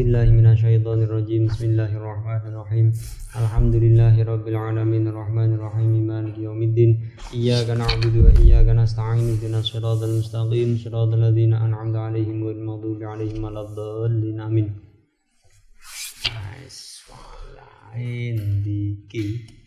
billahi minasyaitonir rajim. Bismillahirrahmanirrahim. Alhamdulillahirabbil alamin arrahmanir rahim maliki yaumiddin. Iyyaka na'budu wa iyyaka nasta'in ihdinas siratal mustaqim siratal ladzina an'amta 'alaihim ghairil maghdubi 'alaihim waladdallin. Amin. Lain dikit.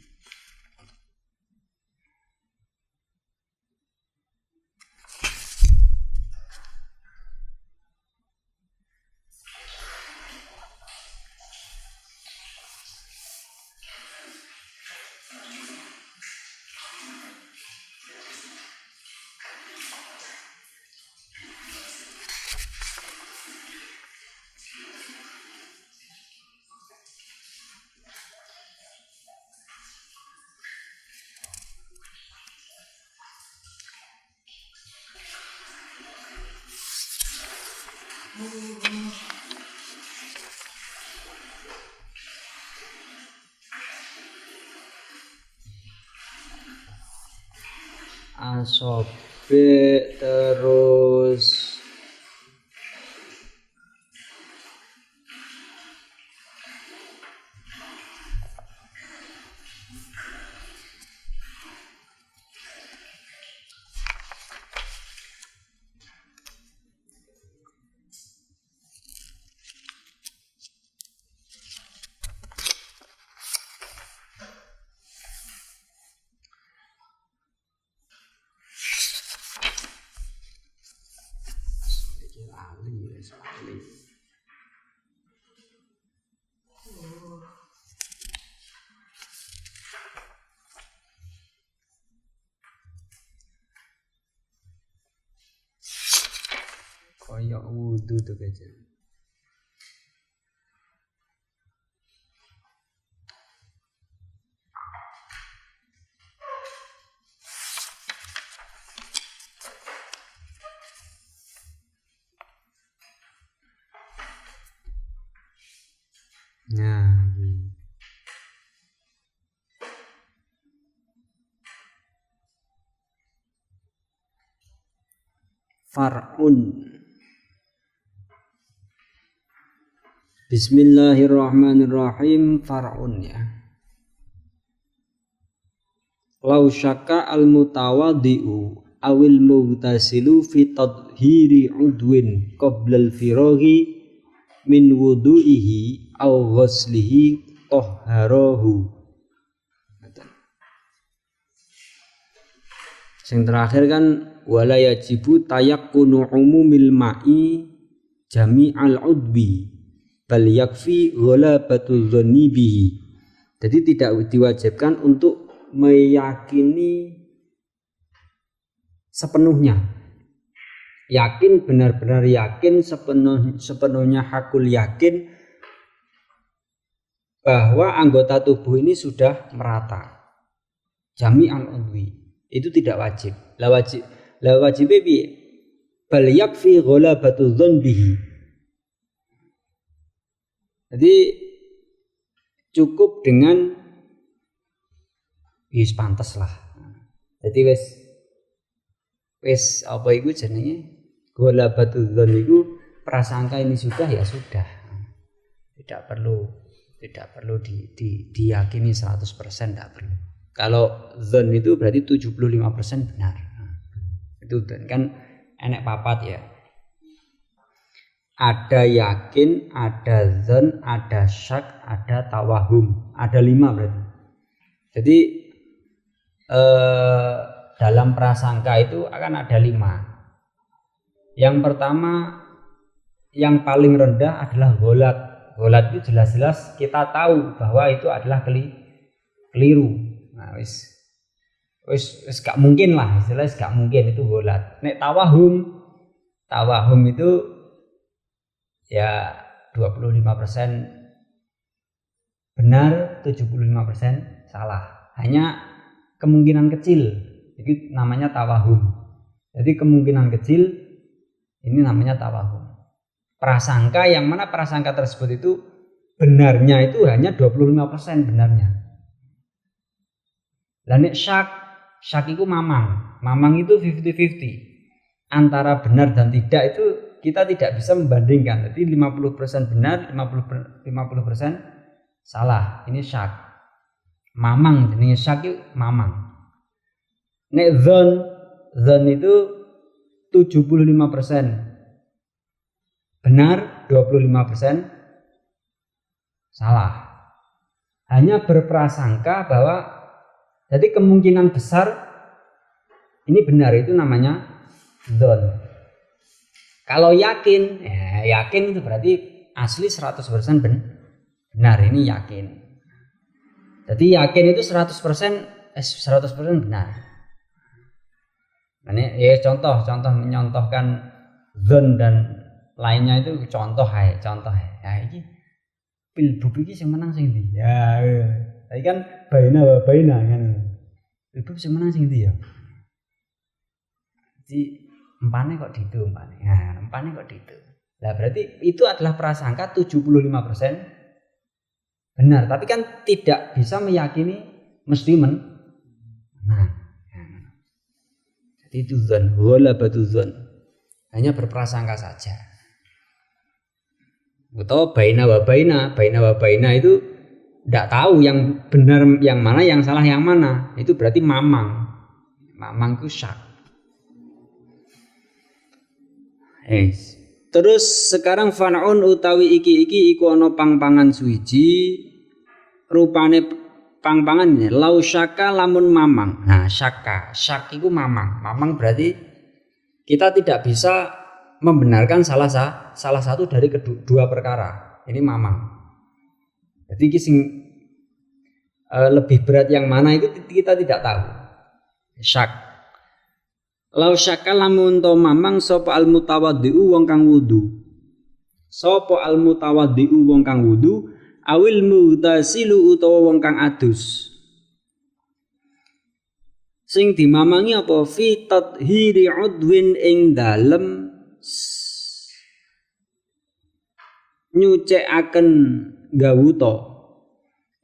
Asobe terus koyok wudu tuh aja. Nah, far'un. Bismillahirrahmanirrahim. Far'un ya. Lau syakka al-mutawadhi'u awil mughtasilu fi tadhhiri udwin qabla al-firaghi min wudu'ihi aw ghuslihi tahharahu. Yang terakhir kan wala yajibu tayakkunu umumil ma'i jami'al udwi bal yakfi ghalabatu dhanni bihi. Jadi tidak diwajibkan untuk meyakini sepenuhnya. Yakin, benar-benar yakin, sepenuhnya hakul yakin bahwa anggota tubuh ini sudah merata. Jami'al udwi. Itu tidak wajib. La wajib piye? Bal yakfi ghalabatu dzanbihi. Jadi cukup dengan wis pantes lah. Jadi wis apa iku jenenge? Ghalabatu dzan iku prasangka ini sudah ya sudah. Tidak perlu diyakini 100%, tidak perlu. Kalau dzan itu berarti 75% benar. Itu kan enek papat ya. Ada yakin, ada dzan, ada syak, ada tawahum. Ada 5 berarti. Jadi dalam prasangka itu akan ada 5. Yang pertama, yang paling rendah adalah gholat. Gholat itu jelas-jelas kita tahu bahwa itu adalah keliru. Nah, wis gak mungkin lah, istilahnya gak mungkin itu gholat. Nek tawahum itu ya 25% benar, 75% salah. Hanya kemungkinan kecil. Itu namanya tawahum. Jadi kemungkinan kecil ini namanya tawahum. Prasangka yang mana prasangka tersebut itu benarnya itu hanya 25% benarnya. Lah nek syak itu mamang. Mamang itu 50-50. Antara benar dan tidak itu kita tidak bisa membandingkan. Jadi 50% benar, 50% salah. Ini syak. Mamang jenenge syak itu mamang. Nek zon itu 75% benar, 25% salah. Hanya berprasangka bahwa jadi kemungkinan besar ini benar, itu namanya zon. Kalau yakin, yakin itu berarti asli 100% benar, ini yakin. Jadi yakin itu 100% benar. Ini ya contoh menyontohkan zon dan lainnya itu contoh ya. Ya ini pilbub iki sing menang sing ndi? Ya. Tadi kan baina kan. Pilbub sing menang sing ndi ya? Jadi empane kok ditu empane. Nah, empane kok ditu. Lah berarti itu adalah prasangka 75% benar, tapi kan tidak bisa meyakini mesti menang. Jadi itu zon, ghalabatu zon. Hanya berprasangka saja. Atau baina wa baina itu tidak tahu yang benar yang mana, yang salah yang mana. Itu berarti mamang itu syak. Terus sekarang fanaun utawi iki iku ana pang-pangan suwiji, rupane pang-pangan ini lau syaka lamun mamang. Nah syak itu mamang berarti kita tidak bisa membenarkan salah satu dari kedua perkara. Ini mamang. Jadi lebih berat yang mana itu kita tidak tahu. Syak. Lau syaka lamun to mamang sapa al mutawaddiu wong kang wudu. Sapa al mutawaddiu wong kang wudu awil mutasilu utawa wong kang adus. Sing dimamangi apa fi tathhiri udwin ing dalem nyucikaken gawuta.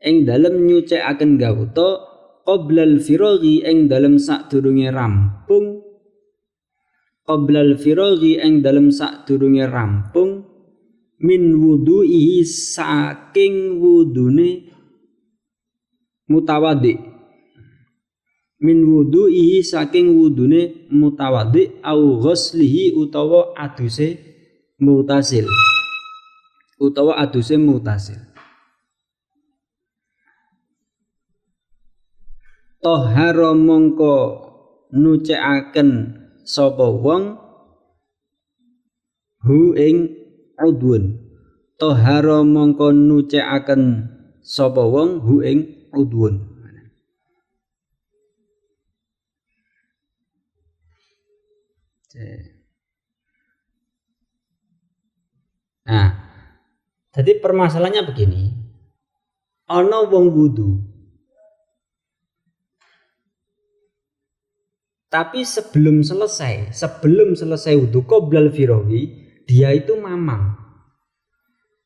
Ing dalem nyucikaken gawuta qoblal firaghi ing dalem sadurunge rampung. Qoblal firaghi ing dalem sadurunge rampung min wudu'ihi saking wudune mutawaddi. Min wudu'ihi saking wudune mutawaddi au ghuslihi utawa aduse mutasil. Tahara mongko nucekaken sapa wong hu ing udwun. Tahara mongko nucekaken sapa wong hu ing udwun. Nah, jadi permasalahannya begini. Ana wong wudu. Tapi sebelum selesai wudu qoblal firaghi, dia itu mamang.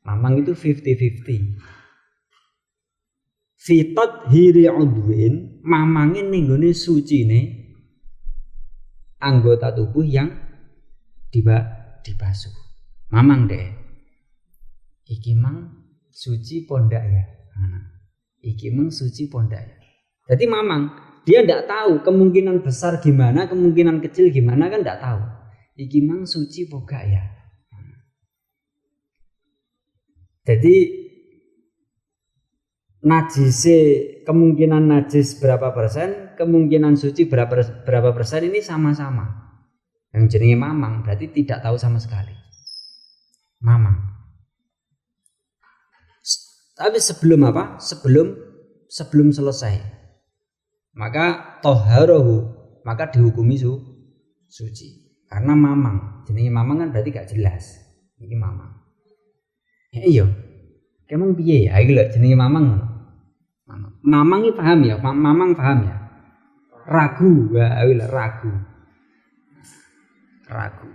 Mamang itu 50-50. Fi tathhiri udwin, mamangin ning gone sucine anggota tubuh yang dibasuh. Mamang deh. Iki mang suci pondak ya. Iki mang suci pondak ya. Jadi mamang, dia tidak tahu kemungkinan besar gimana, kemungkinan kecil gimana kan tidak tahu. Iki mang suci poga ya. Jadi najise kemungkinan najis berapa persen, kemungkinan suci berapa persen ini sama-sama. Yang jenenge mamang berarti tidak tahu sama sekali. Mamang. Tapi sebelum apa? Sebelum selesai. Maka toharohu, maka dihukumi suci. Karena mamang. Jenenge mamang kan berarti gak jelas. Ini mamang. Ya iya. Kemang piye ya? Iki lho jenenge mamang. Mamang iki paham ya? Mamang paham ya? Ragu, ragu.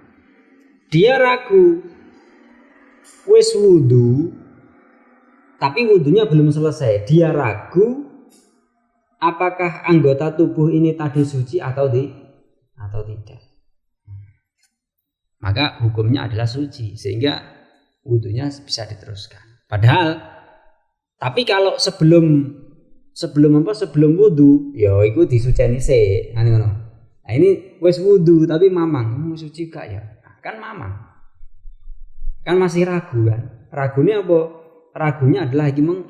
Dia ragu. Wis wudu, tapi wudunya belum selesai. Dia ragu apakah anggota tubuh ini tadi suci atau tidak. maka hukumnya adalah suci sehingga wudunya bisa diteruskan. Padahal tapi kalau sebelum wudu ya iku disuceni sik ngono. Nah ini wis wudu tapi mamang suci gak ya? Kan mamang. Kan masih ragu kan. Ragunya apa? Ragunya adalah iki meng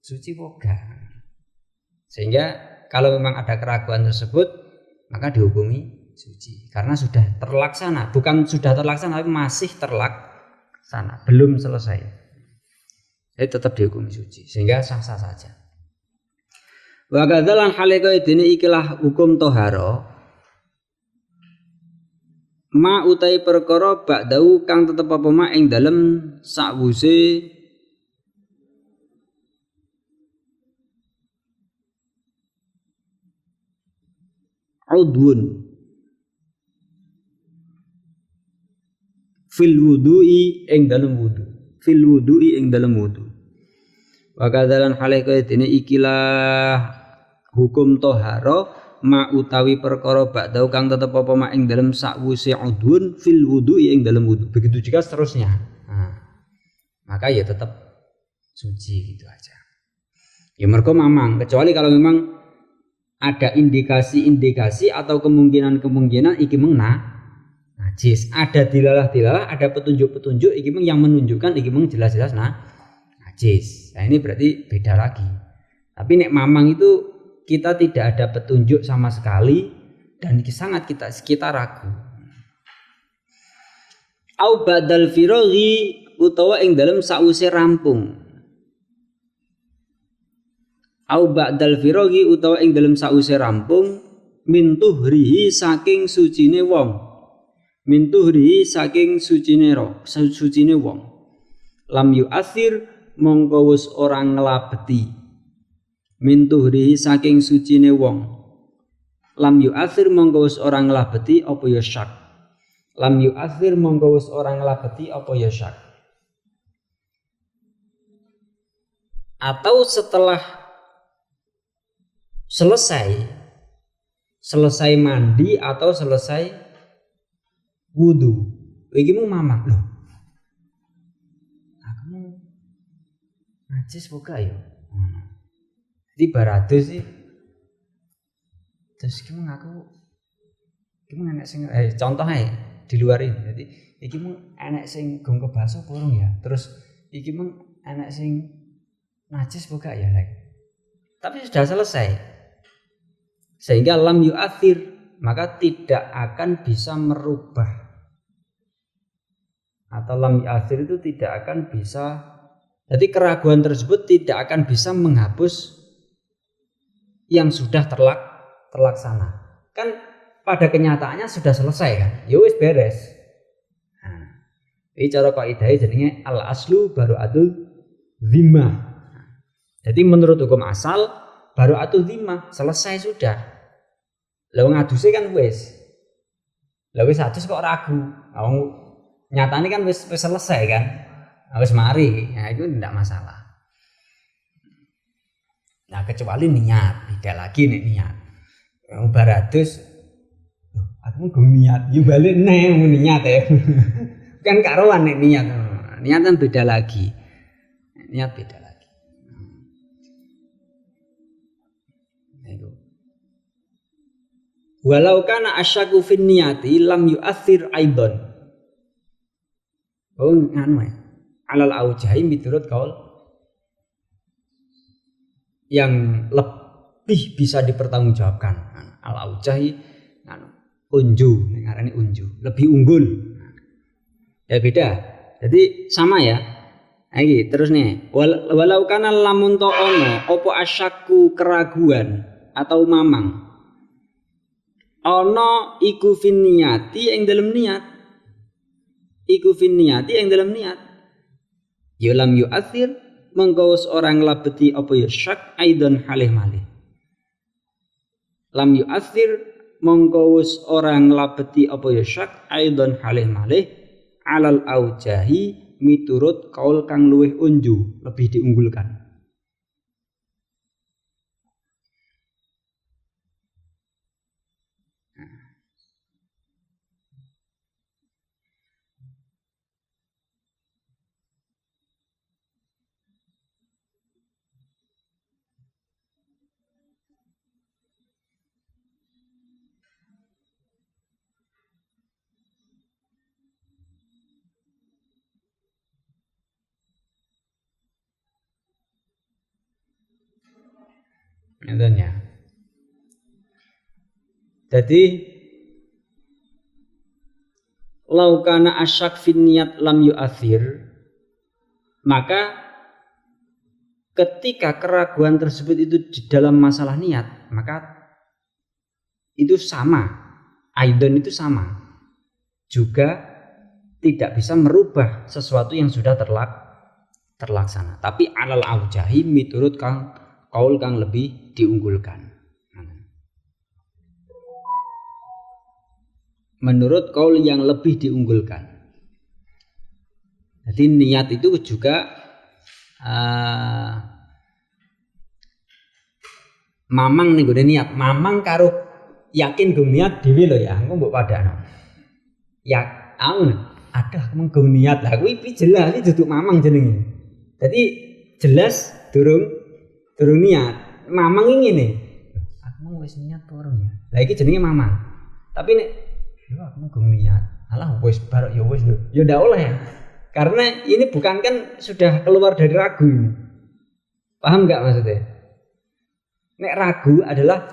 suci apa gak. Sehingga kalau memang ada keraguan tersebut maka dihukumi suci karena sudah terlaksana, bukan sudah terlaksana tapi masih terlaksana, belum selesai. Jadi tetap dihukumi suci sehingga sah-sah saja. Wa kadzalan halika dene ikilah hukum toharo ma utai perkara ba'dau kang tetep apa ma ing dalem sakwuse udwun fil wudu'i ing dalem wudu wa kadzalan halika dene ikilah hukum toharo ma utawi perkara ba'dau kang tetep apa ma ing dalem sakwuse udhun fil wudu'i ing dalem wudu. Begitu juga seterusnya. Nah, maka ya tetap suci gitu aja. Ya mergo mamang, kecuali kalau memang ada indikasi-indikasi atau kemungkinan-kemungkinan iki meng najis. Ada dilalah-dilalah, ada petunjuk-petunjuk iki meng yang menunjukkan iki meng jelas-jelas najis. Nah, ini berarti beda lagi. Tapi nek mamang itu kita tidak ada petunjuk sama sekali dan sangat kita ragu. Au badal firaghi utawa ing dalem sause rampung. Au badal firaghi utawa ing dalem sause rampung min tuhrihi saking sucine wong. Min tuhrihi saking sucine wong. Lam yu'athir mongko wis ora nglabeti. Min tuhrihi saking sucine wong lam yu'athir mongko wis ora nglabeti apa ya syak. Lam yu'athir mongko wis ora nglabeti apa ya syak. Atau setelah selesai mandi atau selesai wudu iki mu mamah lho. Aku najis buka ya. Jadi barado sih terus gimana enak sing contoh ae di luar ini. Jadi iki mung enak sing gong kebaso porong ya. Terus iki mung enak sing najis buka ya tapi sudah selesai. Sehingga lam yu'athir maka tidak akan bisa merubah atau lam yu'athir itu tidak akan bisa, jadi keraguan tersebut tidak akan bisa menghapus yang sudah terlaksana. Kan pada kenyataannya sudah selesai kan. Ya wis beres. Nah, ini cara kaidah jenenge al aslu baru'atul dhimmah. Jadi menurut hukum asal baru'atul dhimmah selesai sudah. Lah ngaduse kan wis. Lah wis adus kok ragu. Nyatane kan wis selesai kan. Wis mari. Nah, itu tidak masalah. Nah kecuali niat, beda lagi nih niat. Yang baratus, aku mau niat, yuk balik nih mau niat ya. Kan karuan nih niat, niat kan beda lagi, niat beda lagi. Walau kana asyaku fin niyati lam yu'athir aidon. Oh nganu ya, alal aujahi miturut kaul yang lebih bisa dipertanggungjawabkan. Al-aujahi unju, ngarani unju, lebih unggul. Ya beda. Jadi sama ya. Iki terus nih, walau kana lamun to ono opo asyaku keraguan atau mamang. Ono iku fin niyati ing dalam niat. Iku fin niyati ing dalam niat. Ya lam yu'athir mengko orang labeti apa ya syak aidon halih malih. Lam yu'athir mengko orang labeti apa ya syak aidon halih malih alal aujahi miturut kaul kang luwih unju, lebih diunggulkan. Ngeten ya. Jadi laukana asyak fin niyat lam yu'athir, maka ketika keraguan tersebut itu di dalam masalah niat, maka itu sama, aidon itu sama, juga tidak bisa merubah sesuatu yang sudah terlaksana. Tapi alal aujahi miturut kaul kang lebih diunggulkan. Menurut kaul yang lebih diunggulkan. Jadi niat itu juga mamang nih gue niat, mamang karo yakin gue niat dewi lo ya, aku mbok padano. Ya, ada menggung niat lah, gue jelas itu duduk mamang jenenge. Jadi jelas durung niat, mamang ini nih. Aku mau wis niat turun ya. Lah iki jenenge mamang. Tapi nek yo aku menggung niat, alah wis barok ya wis lho. Ya ndak oleh ya. Karena ini bukan kan sudah keluar dari ragu ini. Paham nggak maksudnya? Nek ragu adalah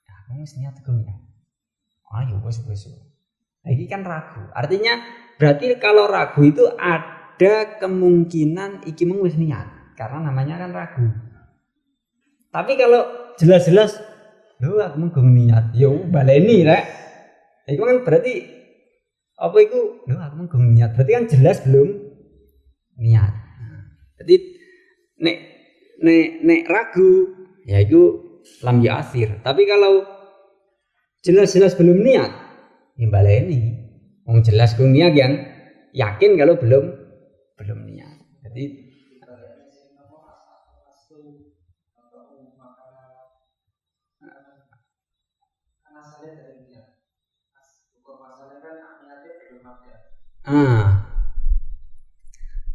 aku wis niat gong ya. Ayo wis. Nah, ini kan ragu. Artinya berarti kalau ragu itu ada kemungkinan iki mung wis niat karena namanya kan ragu. Tapi kalau jelas-jelas lho aku mung niat, yo baleni rek. Iku kan berarti apa itu? Loh aku menggung niat. Berarti kan jelas belum niat. Jadi nek ragu ya itu lam ya'sir. Tapi kalau jelas-jelas belum niat, ya baleni. Wong jelas gung niat yang yakin kalau belum niat. Jadi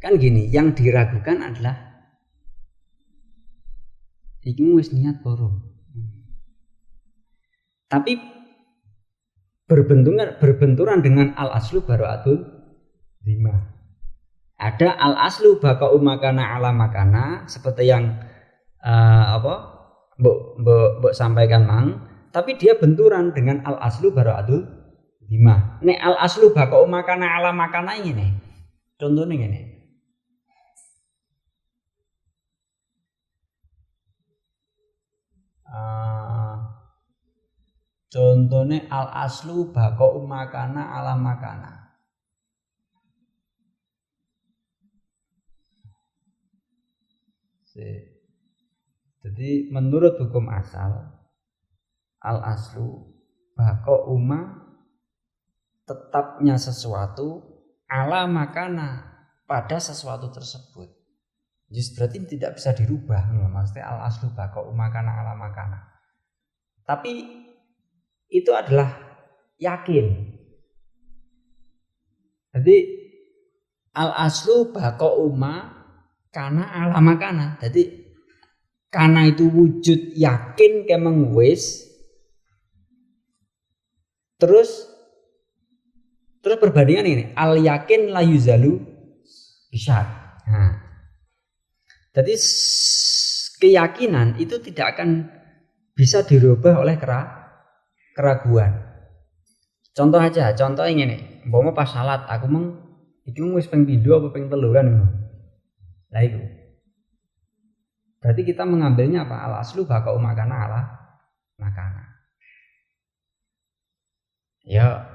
kan gini, yang diragukan adalah iki wis niat poro. Tapi berbenturan dengan al aslu bara'atul lima. Ada al aslu baka umakana ala makana seperti yang mbok sampaikan mang, tapi dia benturan dengan al aslu bara'atul lima. Nek al aslu baka umakana ala makana ini contohnya ngene. Contohnya al aslu bako umakana ala makana. Jadi menurut hukum asal al aslu bako uma tetapnya sesuatu ala makana pada sesuatu tersebut. Jadi berarti tidak bisa dirubah. Maksudnya al aslu bako umakana ala makana. Tapi itu adalah yakin. Jadi al aslu bako uma kana ala makana. Jadi kana itu wujud yakin kemeng wis. Terus perbandingan ini al yakin la yuzalu bisa. Nah, jadi keyakinan itu tidak akan bisa dirubah oleh keraguan. Contoh ini, umpama pas salat aku iki wis ping 7 apa ping 3 kan ngono. Lah itu. Berarti kita mengambilnya apa? Al aslu baka umakana ala makana. Ya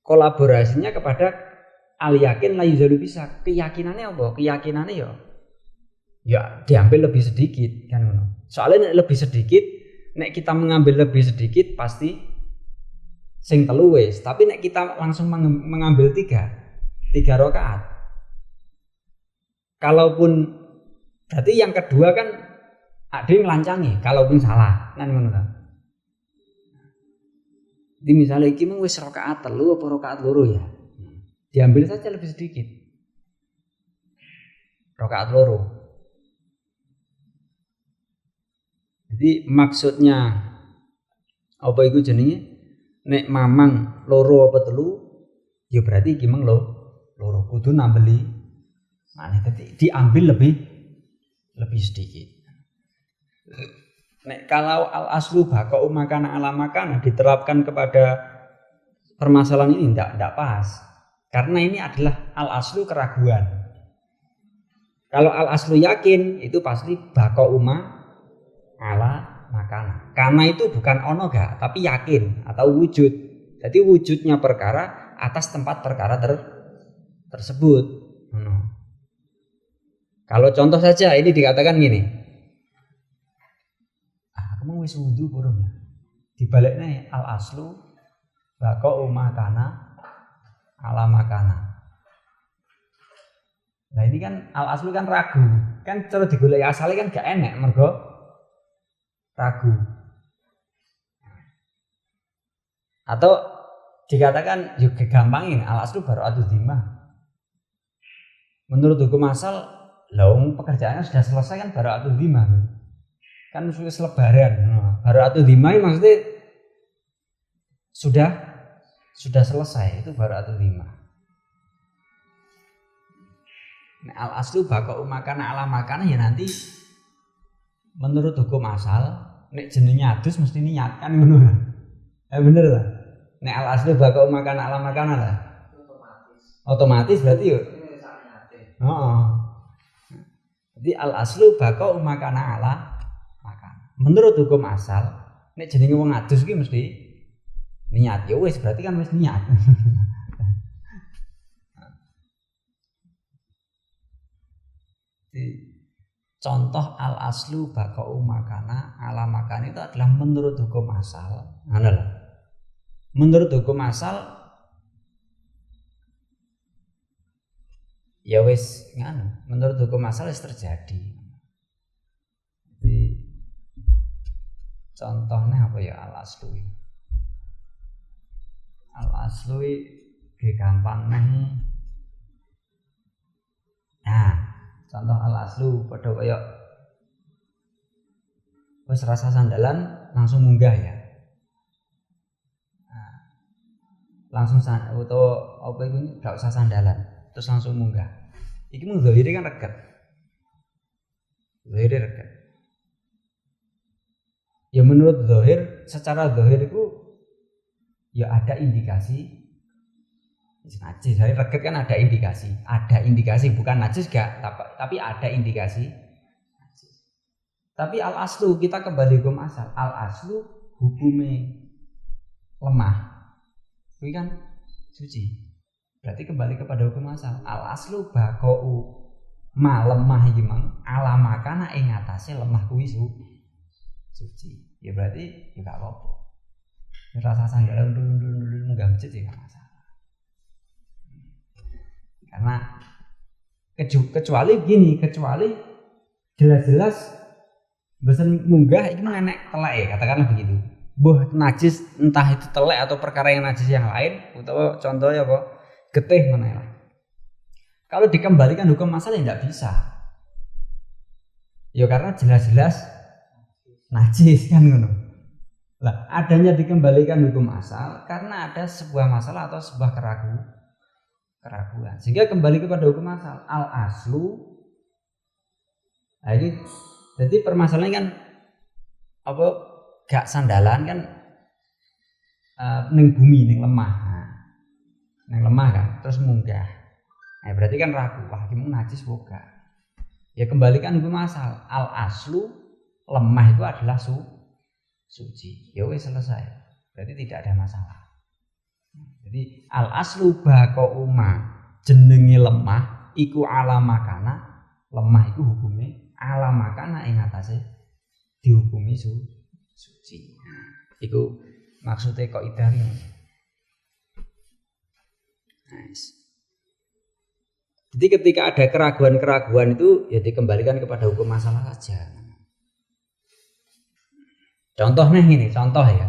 kolaborasinya kepada al yakin la yuzalu bisa. Keyakinannya apa? Keyakinannya ya diambil lebih sedikit kan ngono. Soalnya lebih sedikit, nek kita mengambil lebih sedikit pasti sing telu wis, tapi nek kita langsung mengambil 3 rakaat. Kalaupun berarti yang kedua kan ada yang melancangi, kalaupun salah kan ngono kan. Jadi misalnya iki mung wis rakaat 3 apa rakaat 2 ya. Diambil saja lebih sedikit. Rakaat 2. Jadi maksudnya apa itu jenenge? Nek mamang 2 apa 3 ya berarti iki mung 2 kudu nambeli. Nah, tapi diambil lebih sedikit. Nek kalau al aslu baqa'u makana ala makana diterapkan kepada permasalahan ini tidak pas. Karena ini adalah al aslu keraguan. Kalau al aslu yakin itu pasti baqa'u ala makana. Karena itu bukan ono gak, tapi yakin atau wujud. Jadi wujudnya perkara atas tempat perkara tersebut. Kalau contoh saja ini dikatakan gini. Kamu wis wudu burung ya. Dibaliknya al aslu baqa'u makana ala makana. Nah ini kan al aslu kan ragu. Kan cara digoleki asale kan gak enek mergo ragu. Atau dikatakan juga gampang ini al aslu bara'atu dhimmah. Menurut hukum asal, pekerjaannya sudah selesai kan bara'atu dhimmah. Kan sudah selebaran. Bara'atu dhimmah maksudnya sudah selesai, itu bara'atu dhimmah. Nah, al aslu baqa'u makana ala makana ya nanti menurut hukum asal nek jenenge adus mesti niat kan ngono. Bener lah. Nek al aslu baqa'u makana ala makana lah. Otomatis berarti yo. Heeh. Jadi al aslu baqa'u makana ala makana. Menurut hukum asal nek jenenge wong adus ki mesti niat. Ya wis berarti kan wis niat. Contoh al aslu baqa'u makana ala makana itu adalah menurut hukum asal. Menurut hukum asal ya wis menurut hukum asal wis terjadi. Jadi contohnya apa ya al aslu? Al aslu gampang nih. Nah, contoh al aslu pada kaya wis rasa sandalan langsung munggah ya. Nah, langsung atau apa itu gak usah sandalan terus langsung munggah. Iki mung zahire kan reget. Zahire reget. Ya menurut zahir, secara zahir itu ya ada indikasi najis. Dari reget kan ada indikasi bukan najis gak, tapi ada indikasi najis. Tapi al aslu kita kembali hukum asal. Al aslu hukumnya lemah, itu kan suci. Berarti kembali kepada hukum asal. Al aslu baqa'u ma lemah iki mang ala makana ing atase lemah kuwi suci. Ya berarti ya gak apa-apa. Rasa sandalan dulu enggak masjid ya gak masalah. Karena kecuali jelas-jelas besen munggah itu enek telek ya, katakanlah begitu. Boh najis entah itu telek atau perkara yang najis yang lain, atau contohnya apa getih mana lah. Kalau dikembalikan hukum asal ya tidak bisa. Ya karena jelas-jelas najis kan ngono. Lah adanya dikembalikan hukum asal karena ada sebuah masalah atau sebuah keraguan. Sehingga kembali kepada hukum asal. Al aslu. Nah ini jadi permasalahannya kan apa gak sandalan kan ning bumi ning lemah. Ning lemah kan terus munggah. Nah berarti kan ragu, wah iki najis boga. Ya kembalikan hukum asal. Al aslu lemah itu adalah suci. Ya wis selesai. Berarti tidak ada masalah. Jadi al aslu baqa'u ma jenenge lemah iku ala makana. Lemah iku hukume ala makana ing atase dihukumi suci. Iku maksudnya kaidah ini. Nice. Jadi ketika ada keraguan-keraguan itu ya dikembalikan kepada hukum masalah saja. Contohnya ini, contohnya.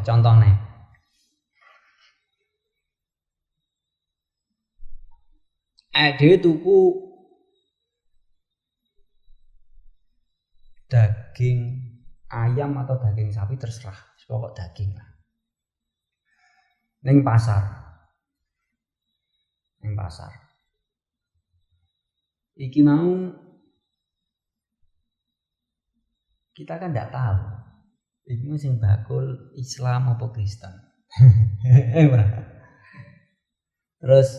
Ade tuku daging ayam atau daging sapi terserah, pokok daging lah. Ning pasar. Iki mau kita kan tidak tahu ini sing bakul Islam apa Kristen. Terus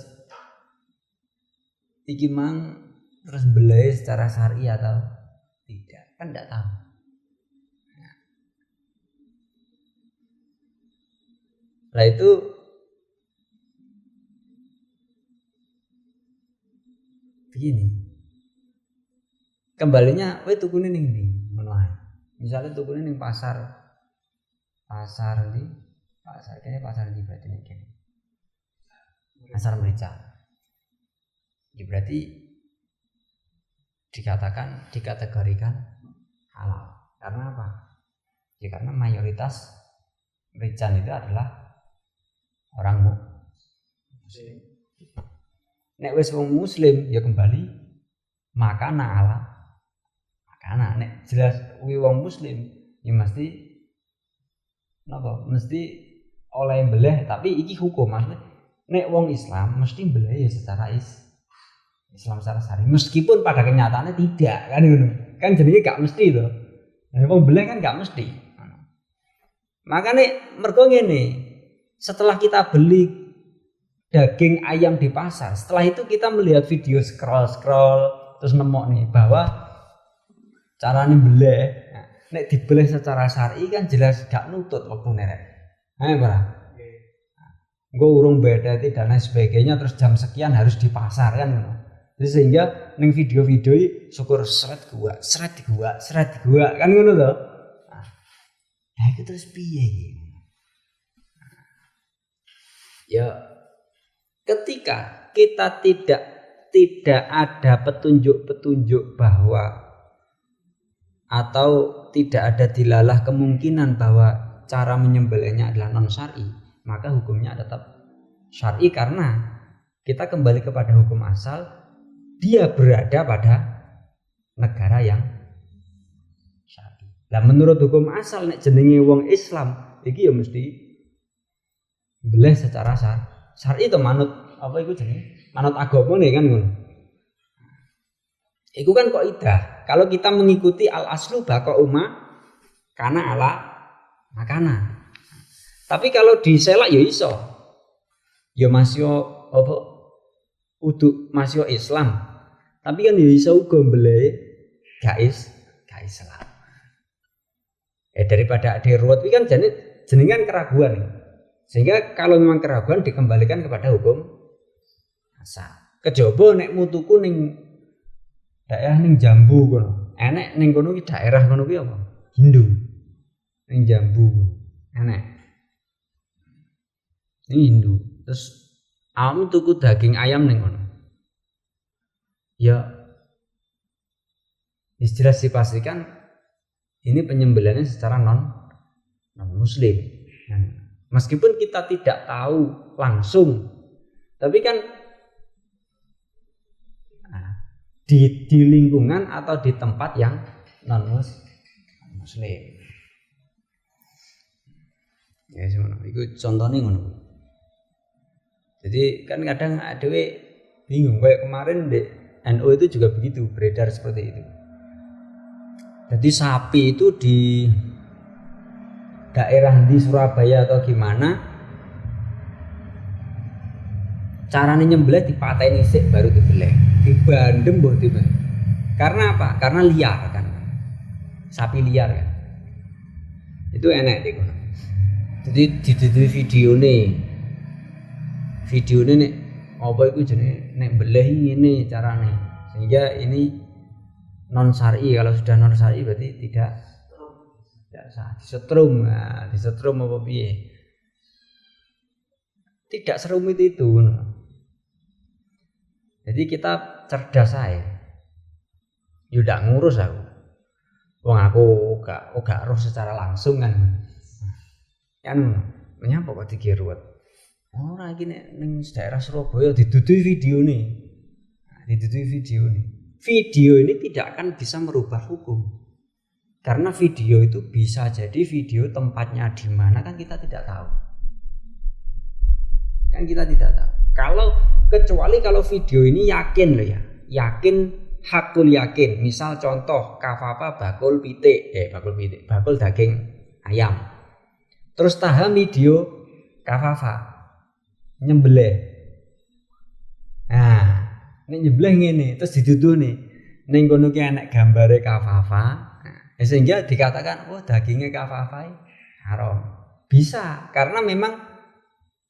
iki mang terus belai secara syar'i atau tidak, kan tidak tahu. Nah itu begini, kembalinya tukune ning ndi ngono ae. Misale tukune ning pasar ndi, pasar ndi berarti ning kene. Pasar merica. Ya berarti dikategorikan halal. Karena apa? Ya karena mayoritas merican itu adalah orang muslim. Nek wis wong muslim ya kembali makana ala makana. Nek jelas kuwi wong muslim ya mesti napa? Mesti oleh mbeleh, tapi iki hukum maksudnya. Nek wong Islam mesti mbeleh ya secara Islam secara syar'i. Meskipun pada kenyataannya tidak kan ngono. Kan jenenge gak mesti to. Nek wong mbeleh kan gak mesti. Makanya mergo ngene, setelah kita beli daging ayam di pasar, setelah itu kita melihat video scroll terus nemok nih bahwa caranya beleh, nek dibeleh secara syar'i kan jelas gak nutut waktu nerek. Gue urung beda dan lain sebagainya, terus jam sekian harus di pasar kan. Jadi sehingga ning video-video syukur seret gua kan ngono to. Nah itu terus piye? Ya ketika kita tidak ada petunjuk bahwa atau tidak ada dilalah kemungkinan bahwa cara menyembelihnya adalah non syar'i, maka hukumnya tetap syar'i karena kita kembali kepada hukum asal, dia berada pada negara yang syar'i. Lah menurut hukum asal nek jenenge wong Islam iki ya mesti beleh secara syar'i to manut apa iku jenenge? Manut agama nih kan ngono. Iku kan kaidah. Kalau kita mengikuti al aslu baqa karena ala makana. Tapi kalau diselak ya iso. Ya masih apa udu masih Islam. Tapi kan ya iso uga mbeleh gak Islam. Daripada ada ruwet iki kan jenengan keraguan. Sehingga kalau memang keraguan dikembalikan kepada hukum asal. Kejaba nek mutuku ning daerah ning Jambu kono. Enek ning kono ki daerah kono ki apa? Hindu. Ning Jambu. Enek. Ini Hindu. Terus kamu tuku daging ayam ning kono. Ya jelas dipastikan ini penyembelihannya secara non muslim. Meskipun kita tidak tahu langsung, tapi kan di lingkungan atau di tempat yang non muslim. Ya semono. Iku contohnya ngono. Jadi kan kadang ada bingung kayak kemarin di NU itu juga begitu beredar seperti itu. Jadi sapi itu di daerah di Surabaya atau gimana caranya nyembelih dipatahin isik baru dibeleh, dibandem boh tiba. Karena apa? Karena liar kan, sapi liar kan. Itu enak deh. Jadi di video nih apa itu jenis nek beleh ini caranya, sehingga ini non syar'i. Kalau sudah non syar'i berarti tidak sah. Disetrum apa piye? Tidak serumit itu. Jadi kita cerdas aja. Udah ngurus aku. Wong aku gak roh secara langsung kan. Kan menyapa kok dikiruat. Ora iki ning daerah Surabaya didudui video nih. Video ini tidak akan bisa merubah hukum. Karena video itu bisa jadi video tempatnya di mana kan kita tidak tahu. Kecuali kalau video ini yakin loh ya, yakin hakul yakin. Misal contoh kafafa bakul pitik, bakul daging ayam. Terus taha video kafafa nyembelih. Nah, nek nyembelih ngene terus dituduh nih. Ning kono ki ana gambare kafafa. Nah, sehingga dikatakan oh dagingnya kafafa haram. Bisa karena memang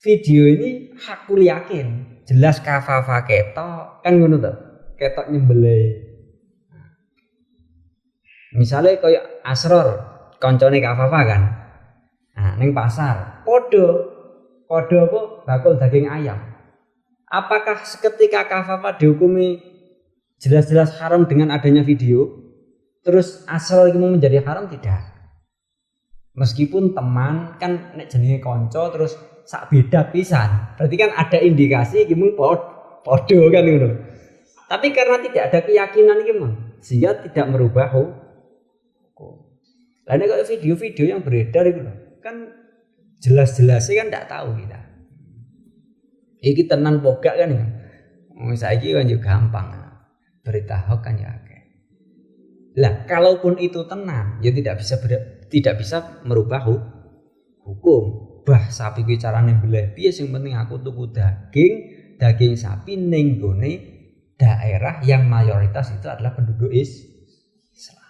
video ini hakul yakin. Jelas kafafa ketok kan ngono to. Ketok nyembelih. Misalnya kayak Asror koncone kafafa kan. Nah, ning pasar podo apa bakul daging ayam. Apakah seketika kafafa dihukumi jelas-jelas haram dengan adanya video? Terus Asror ini menjadi haram? Tidak. Meskipun teman kan nek jenenge kanca terus sak beda pisan. Berarti kan ada indikasi iki mung padha kan ngono. Tapi karena tidak ada keyakinan iki mung sehingga tidak merubah hukum. Lah nek kok video-video yang beredar itu kan jelas-jelasnya kan tidak tahu kita. Iki tenan pogak kan ya. Saiki kan juga gampang. Berita hoax kan ya akeh. Lah kalaupun itu tenan ya tidak bisa merubah hukum. Bah sapi kuwi carane mbeleh piye sing penting aku tuku daging sapi ning gone daerah yang mayoritas itu adalah penduduk Islam.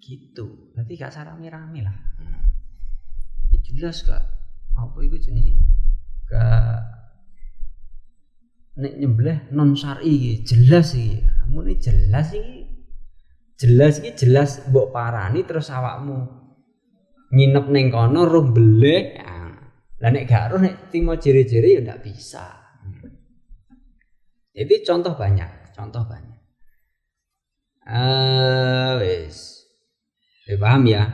Gitu. Berarti gak rame-rame lah. Ini jelas gak apa iku jenenge? Gak nek nyembelih non syar'i iki jelas iki. Amune jelas iki. Jelas mbok parani terus awakmu nginep ning kono roh mbelih. Lah nek gak roh nek timo ciri-ciri ya ndak bisa. Jadi contoh banyak. Wis. Paham ya?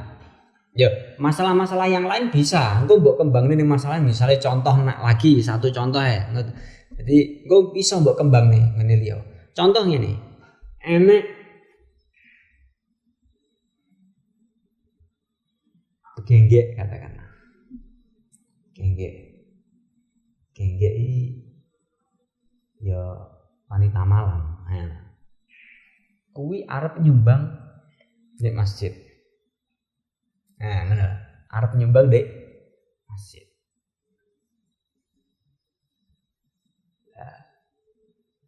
Ya, masalah-masalah yang lain bisa. Engko mbok kembangin ning masalah misalnya contoh lagi satu contoh ya. Jadi engko bisa mbok kembang nih ngene liya. Contoh ngene. Enek genggek katakanlah. Genggek ya wanita malam. Nah. Kuwi arep nyumbang di masjid. Nah, ngono. Arep nyumbang di masjid. Nah,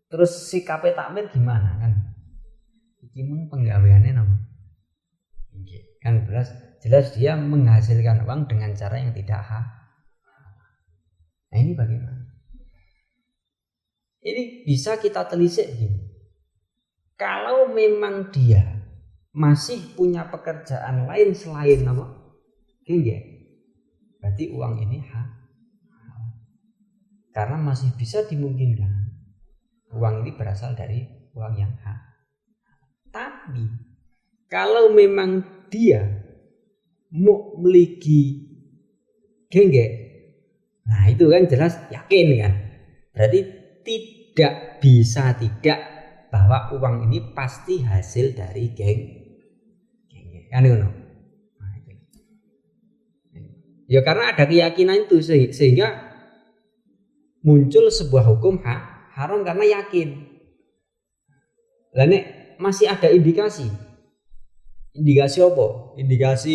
terus sikape takmir gimana kan? Iki mung penggaweane napa? Kan jelas dia menghasilkan uang dengan cara yang tidak halal. Nah ini bagaimana? Ini bisa kita telisik gini. Kalau memang dia masih punya pekerjaan lain selain apa? Genggek. Berarti uang ini halal. Karena masih bisa dimungkinkan uang ini berasal dari uang yang halal. Tapi kalau memang dia mau memiliki genggek, nah itu kan jelas yakin kan. Berarti tidak bisa tidak bahwa uang ini pasti hasil dari genggek. Kan ngono. Nah, itu. Ya karena ada keyakinan itu sehingga muncul sebuah hukum haram karena yakin. Lah nek masih ada indikasi apa? Indikasi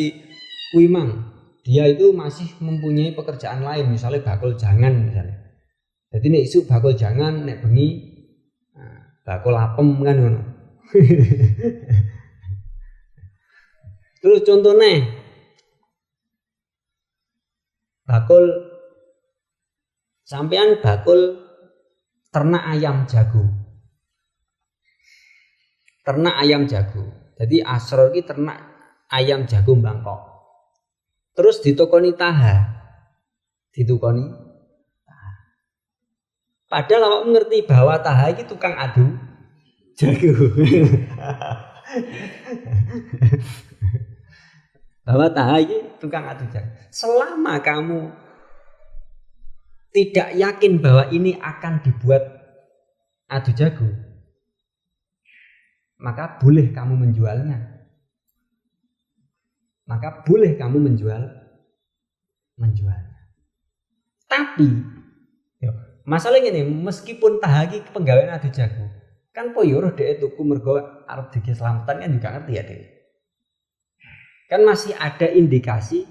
kuwi mang dia itu masih mempunyai pekerjaan lain, misalnya bakul jangan misalnya. Jadi nek isuk bakul jangan, nek bengi bakul apem kan ngono. Terus contohnya bakul sampean bakul ternak ayam jago. Jadi Asror iki ternak ayam jago Bangkok. Terus ditukoni taha. Padahal awak ngerti bahwa taha iki tukang adu jago. Bahwa taha iki tukang adu jago. Selama kamu tidak yakin bahwa ini akan dibuat adu jago, maka boleh kamu menjualnya. Tapi masalahnya ini, meskipun tahagi penggawean adu jago, Kan po yo dhek tuku mergo arep dikek selamatan kan juga ngerti ya dhek. Kan masih ada indikasi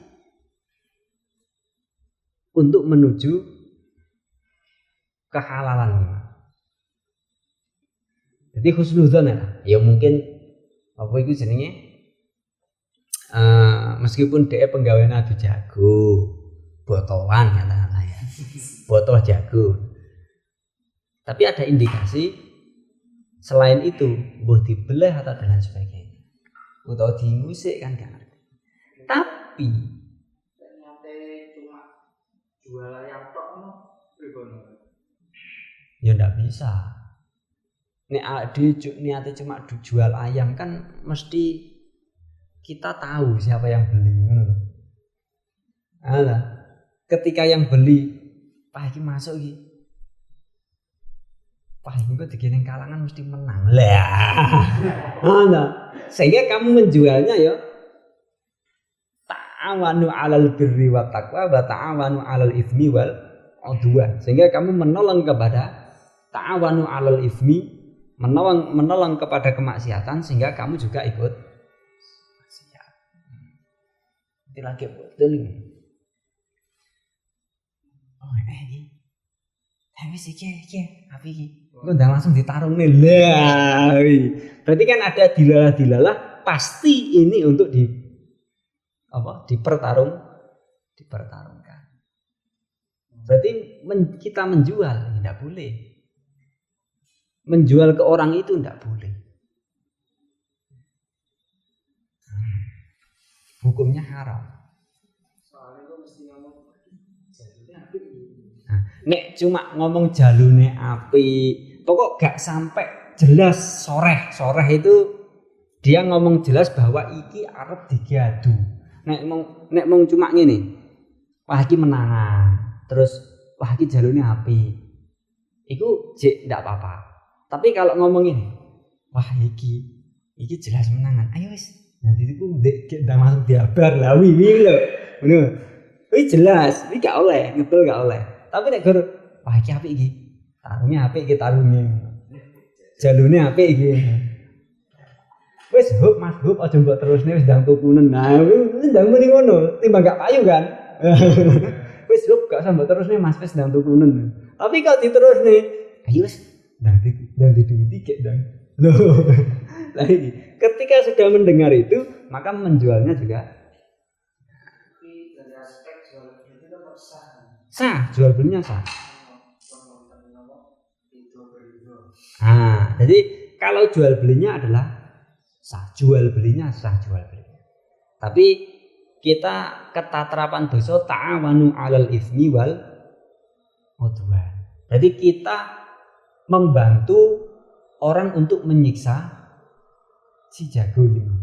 untuk menuju kehalalan. Jadi husnudzon ya mungkin apa itu jenenge meskipun dia penggawean adu jago botolan katakanlah ya botol jago tapi ada indikasi selain itu mbah dibelah atau dan lain sebagainya utawa diingusik kan gak ngerti tapi ternyata cuma jual ayam tok no ya ndak bisa nek niatnya cuma jual ayam kan mesti kita tahu siapa yang beli ketika yang beli Pak iki masuk iki Pak iki kok digining kalangan mesti menang lah sehingga kamu menjualnya ya ta'awanu 'alal birri wat taqwa wa ta'awanu 'alal itsmi wal 'udwan sehingga kamu menolong kepada ta'awanu 'alal itsmi menolong kepada kemaksiatan sehingga kamu juga ikut maksiat. Nanti lagi betul ini. Oh ini, tapi sih apa ini? Kau udah langsung ditarung nih lah. Berarti kan ada dilalah pasti ini untuk dipertarungkan. Berarti kita menjual tidak boleh. Menjual ke orang itu tidak boleh. Hukumnya haram. Soalnya itu mesti ngomong jalurnya api. Nah, nek cuma ngomong jalurnya api, pokok gak sampai jelas soreh itu dia ngomong jelas bahwa iki arep digadu. Nek mong cuma ngene. Wah iki menangan. Terus wah iki jalurnya api. Iku jek ndak apa-apa. Tapi kalau ngomong ini, wah iki jelas menangan. Ayo wis, nanti itu ndek masuk diabar lah wiwi lho. Ngono. Wis jelas, iki gak oleh, ngetul gak oleh. Tapi nek gur wah iki apik iki. Tarunge apik iki tarunge. Jalune apik iki. Wis hub Mas hub aja mbok terusne wis ndang tukunen. Nah, wis ndang muni ngono, timbang gak payu kan. Wis hub gak usah mbok terusne Mas wis ndang tukunen. Tapi kok diterusne, ayo wis dan diduiti kek dan loh lagi ketika sudah mendengar itu maka menjualnya juga Tapi dari aspek jual beli itu tetap sah jual belinya sah. Jadi kalau jual belinya adalah sah jual belinya. Tapi kita ketatrapan dosa ta'awanu 'alal itsmi wal 'udwan. Jadi kita membantu orang untuk menyiksa si jago gitu.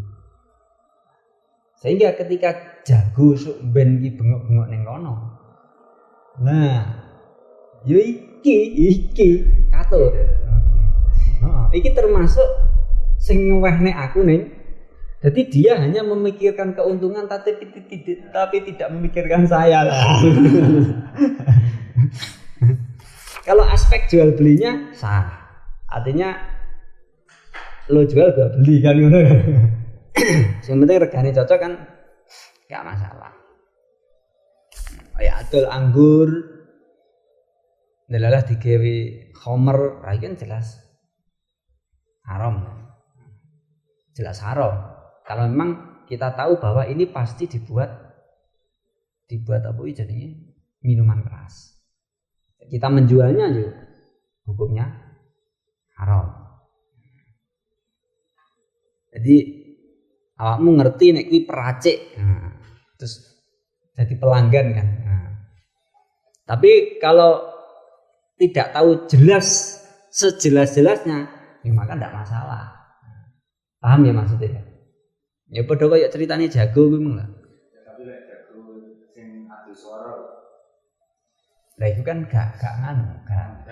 Sehingga ketika jago sok ben iki bengok-bengok ning kono. Nah, yo iki katut. Iki termasuk sing ngewehne aku ning. Jadi dia hanya memikirkan keuntungan tapi tidak memikirkan saya lah. Kalau aspek jual belinya sah, artinya lo jual gue beli kan ngono. Yang penting regane cocok kan, gak masalah. Ya adol anggur, delalah digawe khamr, kan jelas haram. Jelas haram. Kalau memang kita tahu bahwa ini pasti dibuat apa jadinya minuman keras. Kita menjualnya juga hukumnya haram. Jadi awakmu ngerti nek kuwi peracik, terus jadi pelanggan kan. Tapi kalau tidak tahu jelas sejelas-jelasnya, ya maka tidak masalah. Paham ya maksudnya? Ya padha kaya ceritane jago kuwi mung. Tapi lek jago sing adu swara lah itu kan gak nganu kan.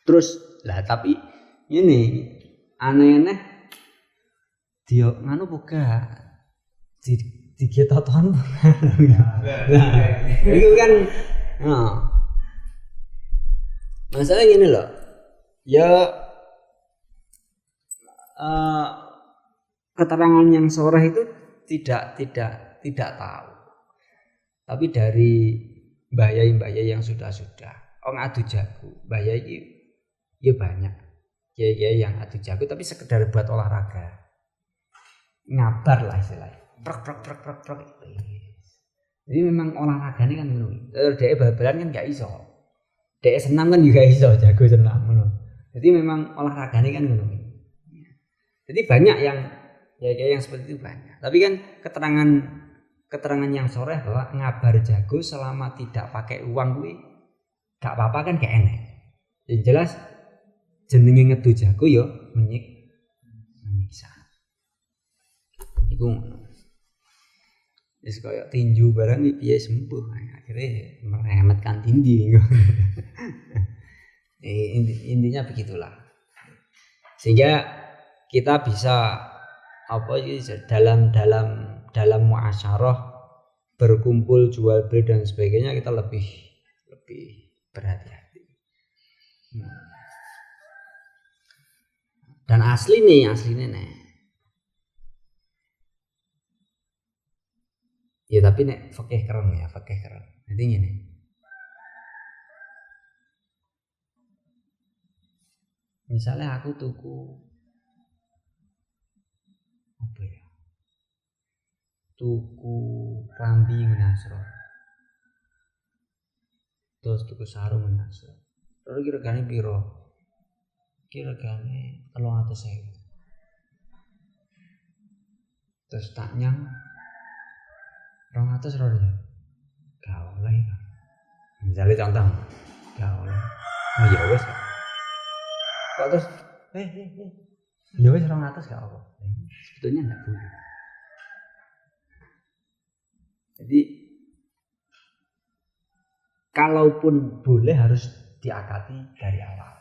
Terus lah tapi ini aneh-aneh dia nganu buka di totoan. Nah, itu kan Masalahnya gini loh. Ya keterangan yang sore itu tidak tahu. Tapi dari mbah-yai yang sudah orang adu jago, mbah yai ya banyak. Kiai yang adu jago tapi sekedar buat olahraga. Ngabar lah istilahnya. Prok. Jadi memang olahraga ini kan ngono. Dhek bal-balan kan gak iso. Dhek senam kan juga iso, jago senam ngono. Jadi memang olahraga ini kan ngono. Jadi banyak yang yang seperti itu banyak. Tapi kan keterangan yang sore bahwa ngabar jago selama tidak pakai uang kuwi gak apa-apa kan gak enak. Yang jelas jenenge ngedu jago ya menyiksa. Iku wis kaya tinju barang iki piye sembuh. Akhirnya meremetkan tindih. Intinya begitulah. Sehingga kita bisa dalam muasyarah berkumpul jual beli dan sebagainya kita lebih berhati-hati. Dan asli nih. Ya tapi nek fikih keren. Jadi gini. Misalnya aku tuku klambi menasro. Terus tuku sarung menasro. Terus kira-kira piro? Kira-kira 300.000. Terus tak nyang 200 roh ya. Gak oleh. Misalnya contoh, gak oleh. Oh ya wes. Kok terus ya wes 200 gak apa. Sebetulnya enggak boleh. Jadi kalaupun boleh harus diakati dari awal.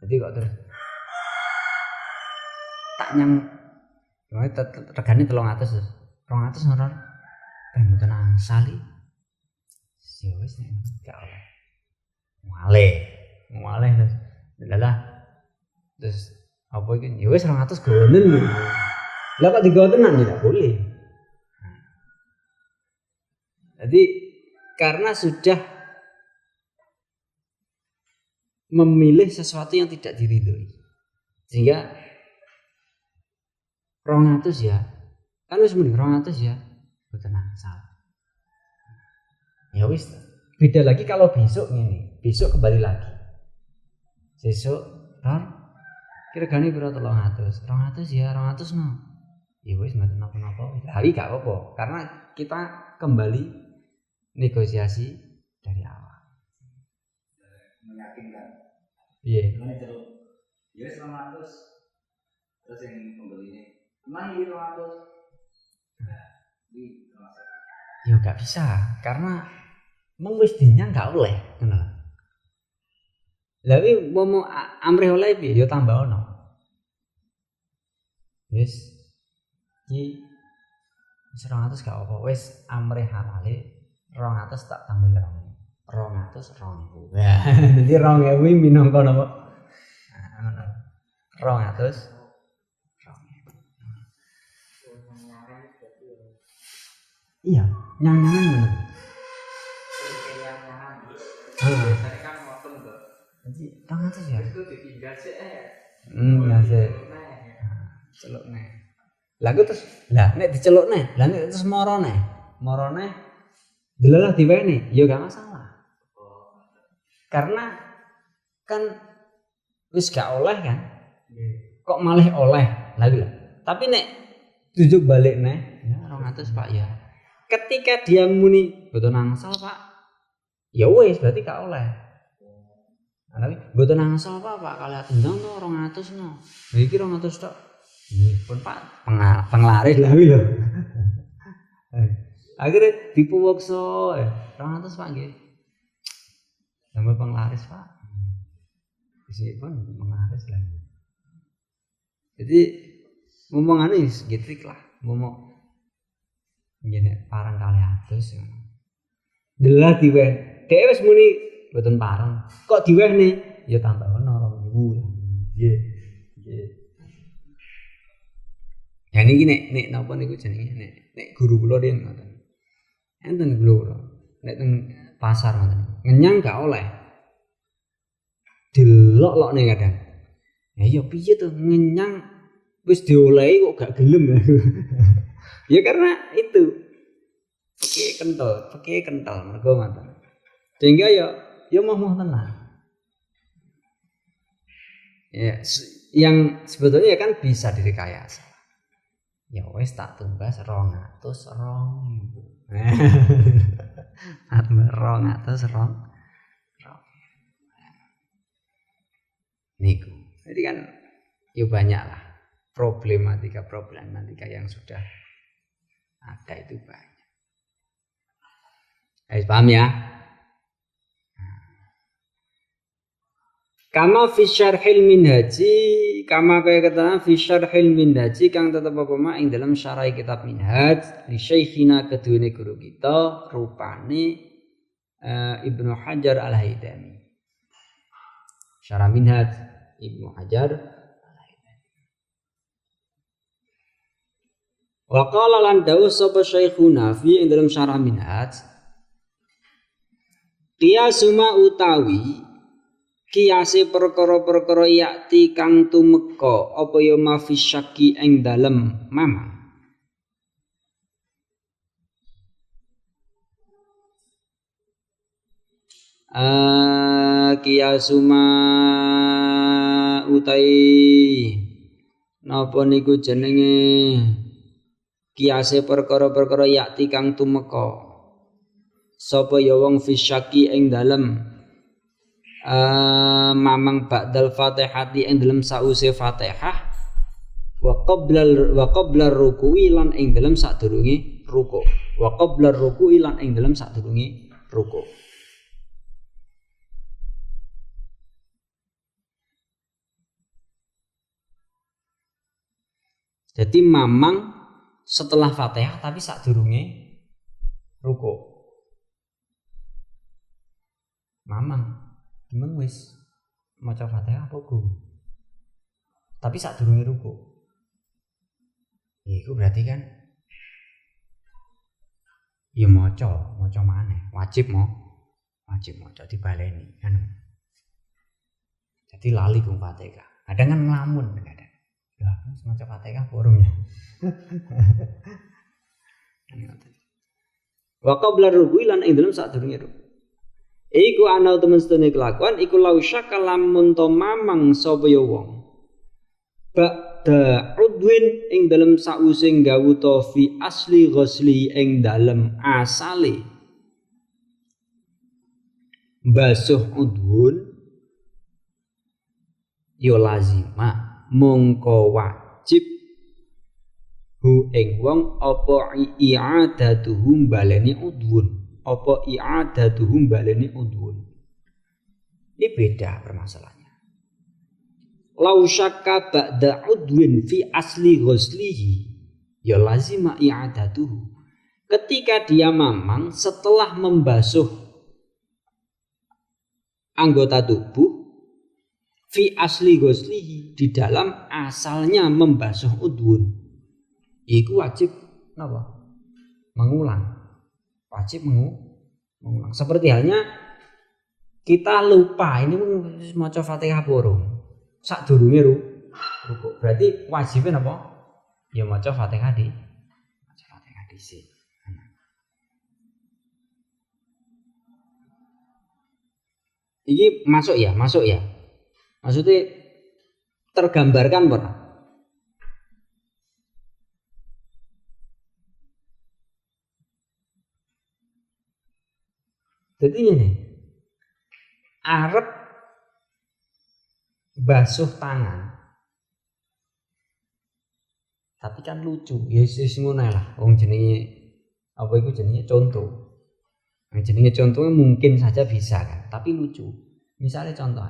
Jadi kok terus tak nyang regane 300 ngono. Mboten angsal iki. Ya wis nek gak oleh. Muale terus. Terus apa iki? Ya wis 200 gonen lho. Lah kok digawa tenan ya boleh. Jadi karena sudah memilih sesuatu yang tidak diridhoi. Sehingga 200 ya. Kan wis mending 200 ya. Mboten angsal. Ya wis. Beda lagi kalau besok ngene. Besok kembali lagi. Besok kira-kira piro 300. 200 ya, 200 no. Ya wis mboten napa-napa. Tapi gak apa-apa karena kita kembali negosiasi dari awal. Meyakinkan. Iya. Ya wis 200. Terus yang pembelinya, "Emang iki 200?" Ya gak bisa karena mestinya gak oleh ngono. Lah iki momo amrih oleh piye ya tambah ono. Wis iki 200 gak apa wis amrih halale 200 tak tambah 200 2.000. Ya, dadi 2.000 minangka napa? Ngono. 200 iya, nyanyangan bener. Biasanya kan motong tuh. Jadi 200 ya. Itu ditinggal sih Ya sih. Celukne. Lah aku terus nek dicelukne, nek terus morone delalah diweni, ya gak masalah. Karena kan wis gak oleh kan. Kok malah oleh lagi lah. Tapi nek tujuk balik ya 200 Pak ya. Ketika dia muni mboten angsal Pak, ya wis berarti gak oleh. Tapi mboten angsal Pak kali tendang to 200 no. Lha iki 200 tok. Pun Pak penglaris lah kuwi lho. Akhirnya dipuwekso 200 Pak nggih. Sampai penglaris Pak. Disipun penglaris lagi. Jadi ngomongane gitu lah, ngomong ngene parang kali atus. Delah diwen. Dhek wis muni mboten pareng. Kok diwehne? Ya tambah ono 2.000. Nggih. Nggih. Ya niki nek napa niku jenenge nek guru kula riyen ngoten. Enten guru kula. Nek teng pasar ngoten. Ngenyang gak oleh. Dilok-lokne kadang. Ya iya piye to ngenyang wis diolehi kok gak gelem. Ya karena itu peke kental mergo ngoten. Sehingga ya mau tenan. Ya yang sebetulnya kan bisa direkayasa. Ya wis tak tumbas 200 niku. Jadi kan ya banyak lah problematika yang sudah ada itu banyak. Paham ya? Kama fi syarhil minhaji kama kaya keterangan fi syarhil minhaji kang tetep apa mak ing dalam syarah kitab minhaj li syekhina keduene guru kita rupane Ibnu Hajar Al-Haytami. Syarah minhaj Ibnu Hajar Al-Haytami. Wa qala lan dawuh sapa syekhuna fi ing dalam syarah minhaj qiyasuma utawi kiase perkara-perkara yakti kang tumeka apa ya mafisyaki ing dalem mamang kiasuma utai napa niku jenenge kiase perkara-perkara yakti kang tumeka sapa ya wong fisyaki ing dalem mamang ba'dal Fatihati ing dalem sause Fatihah wa qabla ruku'i lan ing dalem sadurunge ruku' wa qabla ruku'i lan ing dalem sadurunge ruku'. Jadi mamang setelah Fatihah tapi sadurunge ruku'. Mamang gimana wis maca Fatihah apa go? Tapi sadurunge ruku. Iku berarti kan ya maca maneh, wajib maca dibaleni kan. Jadi lali ku Fatihah. Kadang kan ngelamun kadang. Ya aku maca Fatihah borong ya. Wa qabla ruku'i lan ing dalem sadurunge ruku. Iku ana temen sedene kelakuan iku lausyaka lamun to mamang sapa ya wong ba'da udwin ing dalem sause gawuta fi asli ghusli ing dalem asale basuh udwun ya lazima mongko wajib hu ing wong apa i'adatuhum baleni udwun apa i'adatuhum baleni udwun. Ini beda permasalahannya. Lau syakka ba'da udwin fi asli ghuslihi ya lazima i'adatuhu. Ketika dia mamang setelah membasuh anggota tubuh fi asli ghuslihi di dalam asalnya membasuh udwun. Iku wajib napa? Mengulang. Wajib mengulang. Seperti halnya kita lupa ini maca Fatihah borong. Sadurunge ruku. Berarti wajibnya apa? Ya maca Fatihah dhisik. Iki masuk ya. Maksudnya tergambarkan apa? Jadi ini arep basuh tangan, tapi kan lucu, ya ngono lah. Wong jenenge apa iku jenenge contoh. Nah, jenenge contohnya mungkin saja bisa kan, tapi lucu. Misalnya contoh,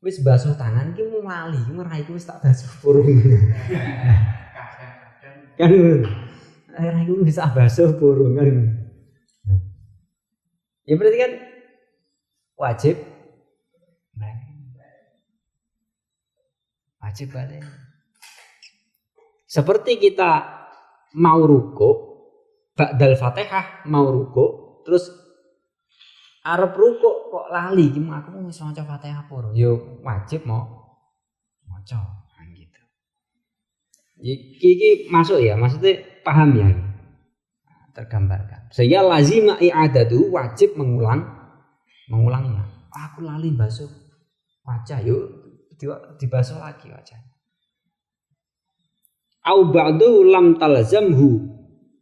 wis basuh tangan ki mung lali, ngerai wis tak basuh burung. Kan rai ku bisa basuh burung kan. Ya berarti kan wajib balik. Seperti kita mau rukuk, ba'dal Fatihah mau rukuk, terus arep rukuk kok lali, gimana aku wis maca Fatihah pura. Yo wajib mau maca gitu. Iki masuk ya, maksudnya paham ya, tergambarkan. Sehingga lazima i'adatu wajib mengulangnya. Aku lali basuh wajah, yuk dibasuh lagi wajah. Au ba'du lam talzamhu.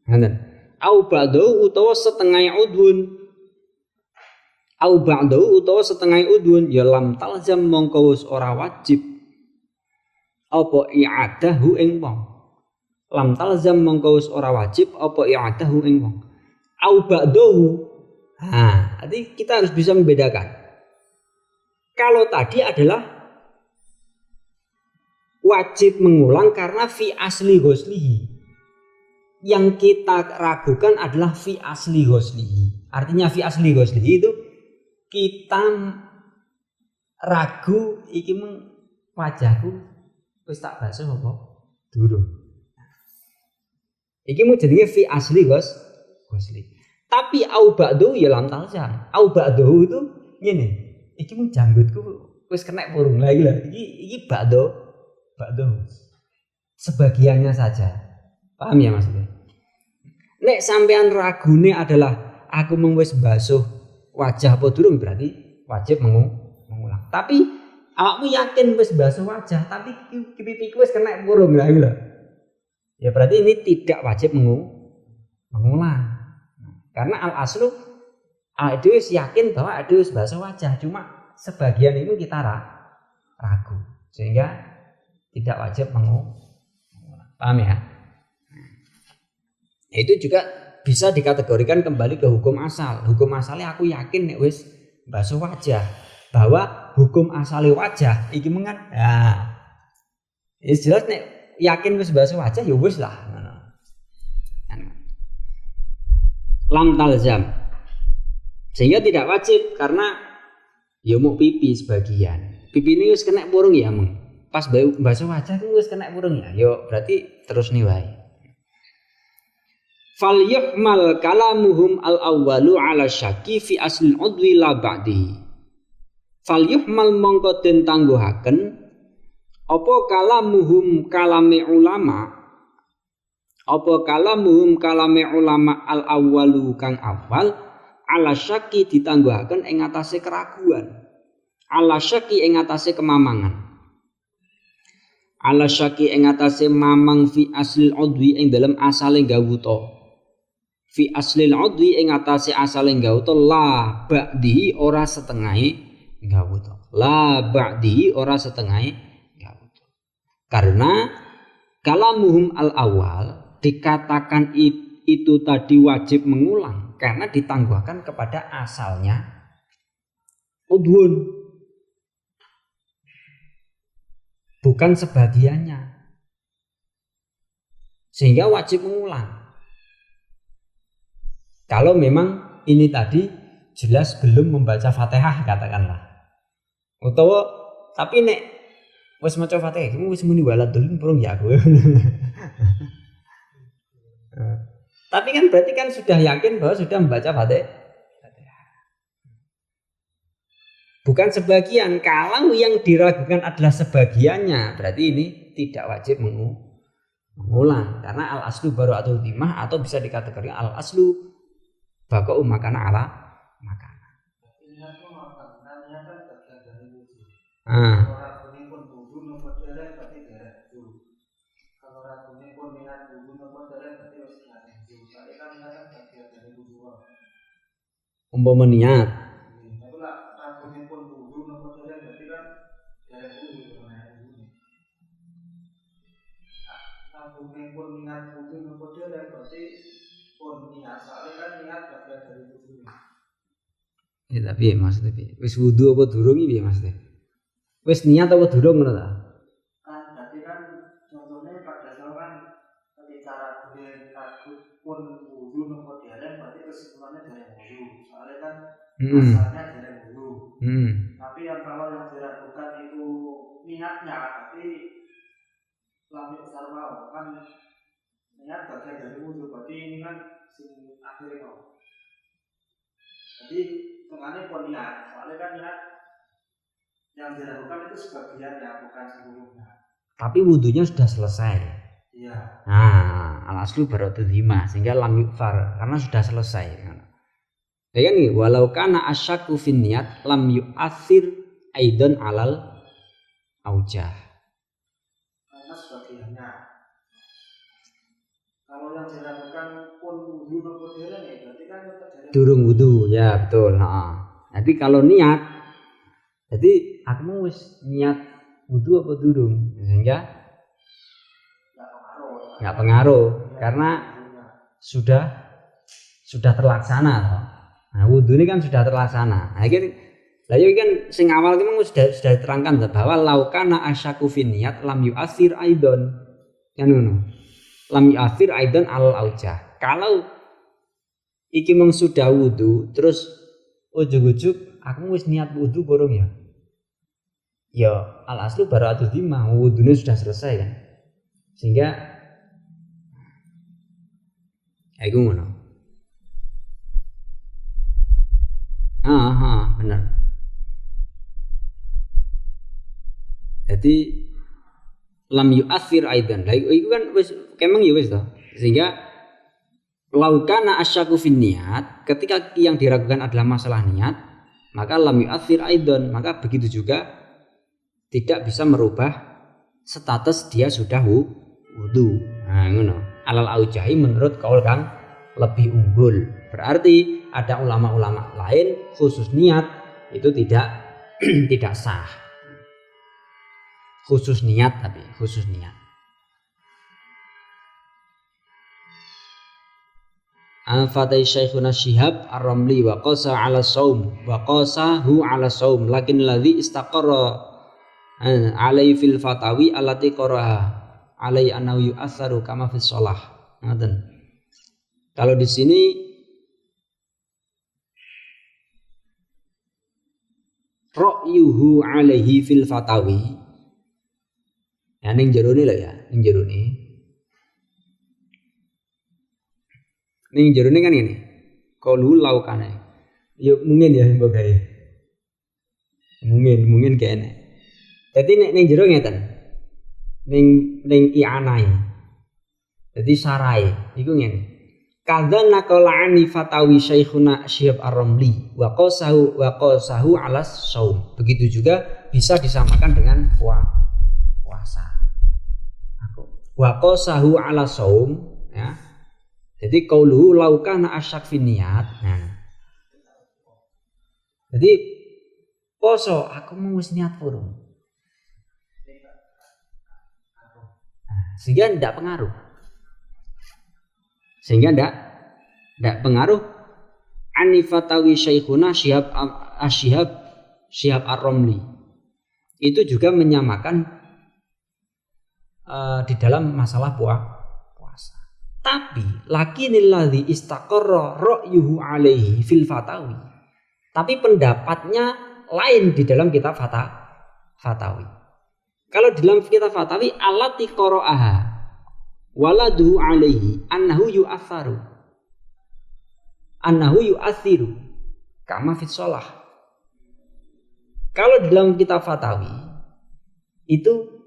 Ngoten. Au ba'du utawa setengah udhun. Au ba'du utawa setengah udhun ya lam talzam mongko wis ora wajib. Apa i'adahu ing wong. Lam talzam mongko wis ora wajib apa i'adahu ing wong. Au ba'du. Jadi kita harus bisa membedakan. Kalau tadi adalah wajib mengulang karena fi asli ghuslihi. Yang kita ragukan adalah fi asli ghuslihi. Artinya fi asli ghuslihi itu kita ragu iki wajahku wis tak basuh apa durung. Iki mau jenenge fi asli ghusli. Tapi au ba'du ya lam talzam. Au ba'du itu ngene. Iki mau janggutku wis kena burung lagi lah. Iki ba'du sebagiannya saja. Paham ya maksudnya? Nek sampean ragune adalah aku wis basuh wajah apa durung berarti wajib mengulang. Tapi awakmu yakin wis basuh wajah tapi pipiku wis kena burung lagi lah. Ya berarti ini tidak wajib mengulang. Karena al-aslu ade wis yakin bahwa ade wis basuh wajah, cuma sebagian itu kita ragu. Sehingga tidak wajib mengulang. Paham ya? Itu juga bisa dikategorikan kembali ke hukum asal. Hukum asalnya aku yakin nek wis basuh wajah, bahwa hukum asali wajah iki mengan. Ya jelas nek yakin wis basuh wajah ya wis lah. Lam talzam. Sehingga tidak wajib karena ya mau pipi sebagian. Pipi ini wis kena burung ya meng. Pas basuh wajah itu wis kena burung ya. Yo berarti terus nih wae. Fal yuhmal kalamuhum al-awwalu ala syaki fi asli udwi la ba'di. Fal yuhmal mongko den tangguhaken apa kalamuhum kalame ulama. Apa kalamuhum kalame ulama al-awwalu kang awal ala syaki ditangguhaken ing atase keraguan. Ala syaki ing atase kemamangan. Ala syaki ing atase mamang fi aslil udwi ing dalam asale gawuta. Fi aslil udwi ing atase asale gawuta la ba'di ora setengahe gawuta. La ba'di ora setengahe gawuta. Karena kalamuhum al-awwal dikatakan itu tadi wajib mengulang karena ditangguhkan kepada asalnya udhun, bukan sebagiannya, sehingga wajib mengulang. Kalau memang ini tadi jelas belum membaca Fatihah katakanlah, utawa tapi nek wis maca Fatihah kamu wis muni waladhdallin burung ya aku. Tapi kan berarti kan sudah yakin bahwa sudah membaca Fatihah. Bukan sebagian. Kalau yang diragukan adalah sebagiannya, berarti ini tidak wajib mengulang. Karena al-aslu bara'atul dhimah atau bisa dikategorikan al-aslu baqa'u makana ala makana. Umpama niat ya tapi maksudnya wis wudu apa durung iki maksudnya wis niat apa durung ngono ta berarti kan contohnya pada zaman ketika ragu pun wudu nopo dereng berarti kesimpulannya dereng wudu soalnya kan asalnya dereng wudu Tapi yang kalau yang diragukan itu niatnya, tapi lamit sarwau kan niat bagian dari wudhu, berarti ini kan sing akhirnya mau. Jadi tengahnya pun niat, soalnya kan niat yang diragukan itu sebagian ya, bukan seluruhnya. Tapi wudhunya sudah selesai. Iya. Nah, al-aslu bara'atu dhimah sehingga lam yukfar karena sudah selesai. Ya kan nih, walau kana asyakku fin niat lam yu'athir aidan alal aujah. Karena sebagiannya. Kalau yang diragukan pun wudhu maupun dereng ya, berarti kan terjadi Durung wudhu, ya betul. Nanti kalau niat, jadi aku mau wis niat wudhu apa durung, sehingga nggak pengaruh karena sudah terlaksana. Nah, wudhu ini kan sudah terlaksana. Nah, ini kan sing awal itu memang sudah diterangkan bahwa laukana asyaku fin niat lam yu'athir aidon. Kan ngono. Lam yu'athir aidon alal aujah. Kalau iki memang sudah wudhu terus ujug-ujug aku wis niat wudhu borong ya. Ya al aslu bara'atu dhimah, wudhunya sudah selesai kan. Sehingga iku ngono. Benar. Jadi lam yu'athir aidan. Lah iku kan wis kemeng ya wis to. Sehingga laukana asyaku fin niat, ketika yang diragukan adalah masalah niat, maka lam yu'athir aidan, maka begitu juga tidak bisa merubah status dia sudah wudhu. Nah, ngono. Alal aujahi menurut kaul kang lebih unggul. Berarti ada ulama-ulama lain khusus niat itu tidak sah. Khusus niat tapi khusus niat. Al-Fatih Syekhuna Syihab Ar-Ramli wa qasa 'ala shaum wa qasahu 'ala shaum lakin ladzi istaqarra alai fil fatawi allati qara'a alai annahu yu'atsaru kama fis shalah. Ngoten. Kalau di sini ra'yuhu alaihi fil fatawi. Ya ning jerone lho ya, ning jerone. Ning jerone kan ngene. Qalu laukane. Ya mungkin ya mbok gawe. Mungkin kene. Dadi ning jero ngeten. Ning i'anai. Dadi sarai iku ngene. Kadzana qala'ani fatawi Syekhuna Syihab Ar-Ramli wa qasahu 'ala shaum. Begitu juga bisa disamakan dengan puasa. Wa qasahu 'ala shaum ya. Jadi qauluhu law kana asyak fi niat. Nah. Jadi poso aku mau wis niat urung. Sehingga tidak pengaruh. Sehingga tidak pengaruh. Anifatawi Syekhuna Syihab Ar-Ramli itu juga menyamakan di dalam masalah puasa. Tapi lakinil ladzi istaqarra ra'yuhu alaihi fil fatawi. Tapi pendapatnya lain di dalam kitab fatawi. Kalau di dalam kitab fatawi allati qara'aha waladu alaihi annahu yu'athiru kama fit shalah. Kalau dalam kitab fatawi itu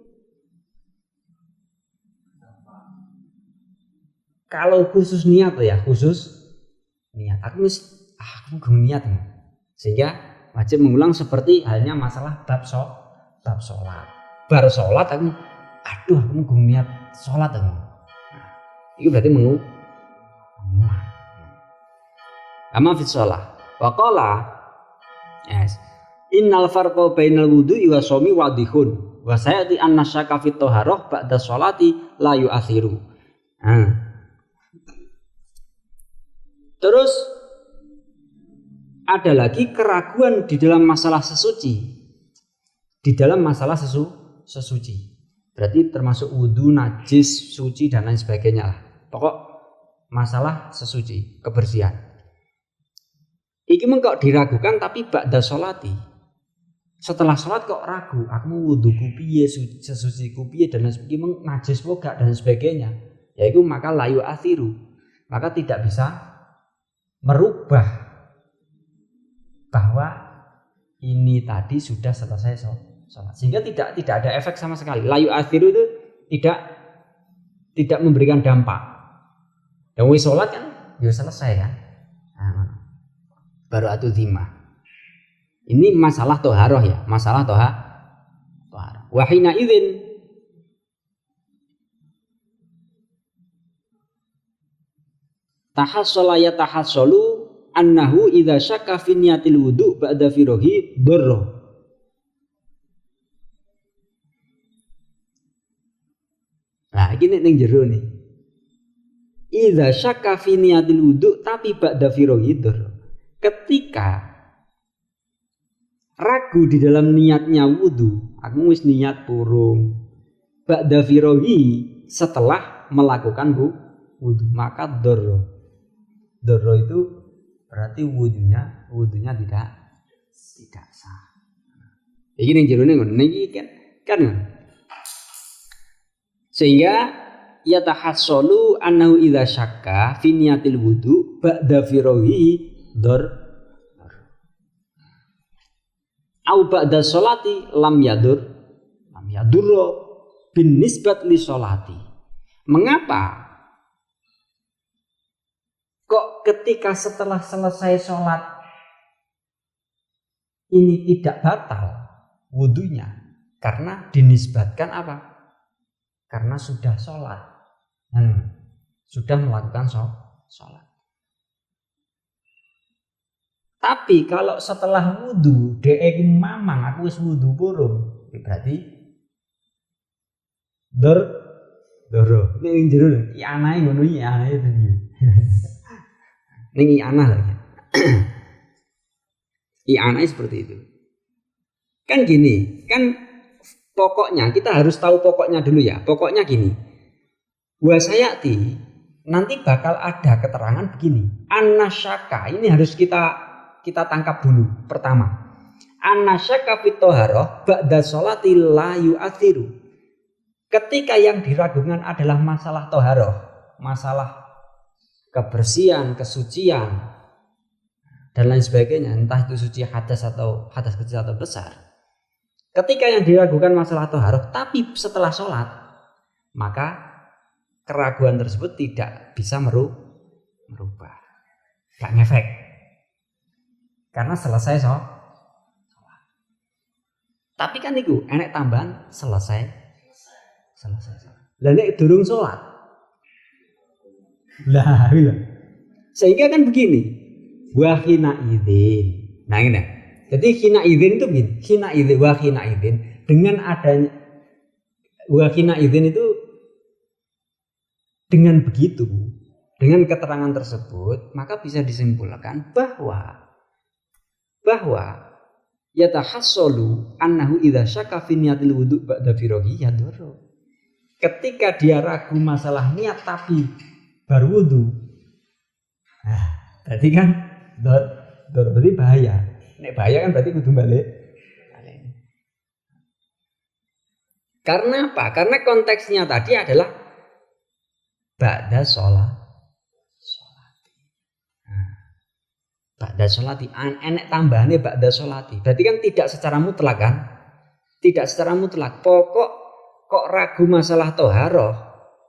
kalau khusus niat ya, khusus niat. Aku niat. Sehingga wajib mengulang seperti halnya masalah bab salat. Bar salat aku mau niat salat aku. Itu berarti mengulang. Ama fi shalah. Wa qala innal farqa bainal wudu'i wa shaumi wadihun wa sayati anna syaka fi thaharah ba'da sholati la yu'athiru. Terus ada lagi keraguan di dalam masalah sesuci. Di dalam masalah sesuci. Berarti termasuk wudu, najis, suci dan lain sebagainya lah. Pokok masalah sesuci, kebersihan. Iki mengkok diragukan tapi ba'da sholati. Setelah sholat kok ragu, aku mau wuduku piye, sesuciku piye dan sebagainya, najis gak dan sebagainya. Yaitu maka layu athiru, maka tidak bisa merubah bahwa ini tadi sudah selesai sholat, sehingga tidak ada efek sama sekali. Layu athiru itu tidak memberikan dampak. Yang wis sholat kan, ya selesai kan. Nah, baru atu dhimah. Ini masalah toharoh ya, masalah toharoh. Wahina idzin tahassala ya tahassalu annahu idza syakka fi niyatil wudu ba'da firohi darra. Nah, iki ning jero nih. Idza syakka fi niyatil wudu tapi ba'da firohi darra. Ketika ragu di dalam niatnya wudu, aku wis niat purung. Ba'da firohi setelah melakukan wudu, maka darra. Darra itu berarti wudunya tidak sah. Iki ning jerone ngono niki kan. Sehingga ya tahassalu annahu idza syakka fi niyatil wudu ba'da firohi dar au ba'da sholati lam yadurro bin nisbat li sholati. Mengapa kok ketika setelah selesai sholat ini tidak batal wudunya? Karena dinisbatkan apa? Karena sudah sholat, sudah melakukan sholat. Tapi kalau setelah wudu, dhek mamang aku wis wudu purung, berarti doro. Ning jero iki anae ngono iki anae itu piye. Ning anah lagi. Anae seperti itu. Kan gini, kan pokoknya kita harus tahu pokoknya dulu ya. Pokoknya gini. Wa sayati nanti bakal ada keterangan begini. Anasyaka ini harus kita tangkap dulu. Pertama, anasyaka fit thaharah ba'da sholati la yu'athiru. Ketika yang diragukan adalah masalah thaharah, masalah kebersihan, kesucian dan lain sebagainya, entah itu suci hadas atau hadas kecil atau besar. Ketika yang diragukan masalah thaharah tapi setelah sholat, maka keraguan tersebut tidak bisa merubah, gak ngefek. Karena selesai sholat. Tapi kan itu enek tambahan selesai sholat. Lah nek durung sholat. Lah iya. Sehingga kan begini. Wa hina idzin. Nah ini. Jadi hina idzin itu begini. Hina idzin dengan adanya wa hina idzin itu dengan begitu, dengan keterangan tersebut, maka bisa disimpulkan bahwa yatahassalu annahu idza syakka fi niyatil wudu ba'da firohi yadurru. Ketika dia ragu masalah niat tapi baru wudu, nah berarti kan berarti bahaya. Nek bahaya kan berarti kudu balik. Karena apa? Karena konteksnya tadi adalah ba'da sholat. Ba'da sholati, enek tambahannya ba'da sholati. Berarti kan tidak secara mutlak kan? Tidak secara mutlak. Pokok kok ragu masalah toharoh,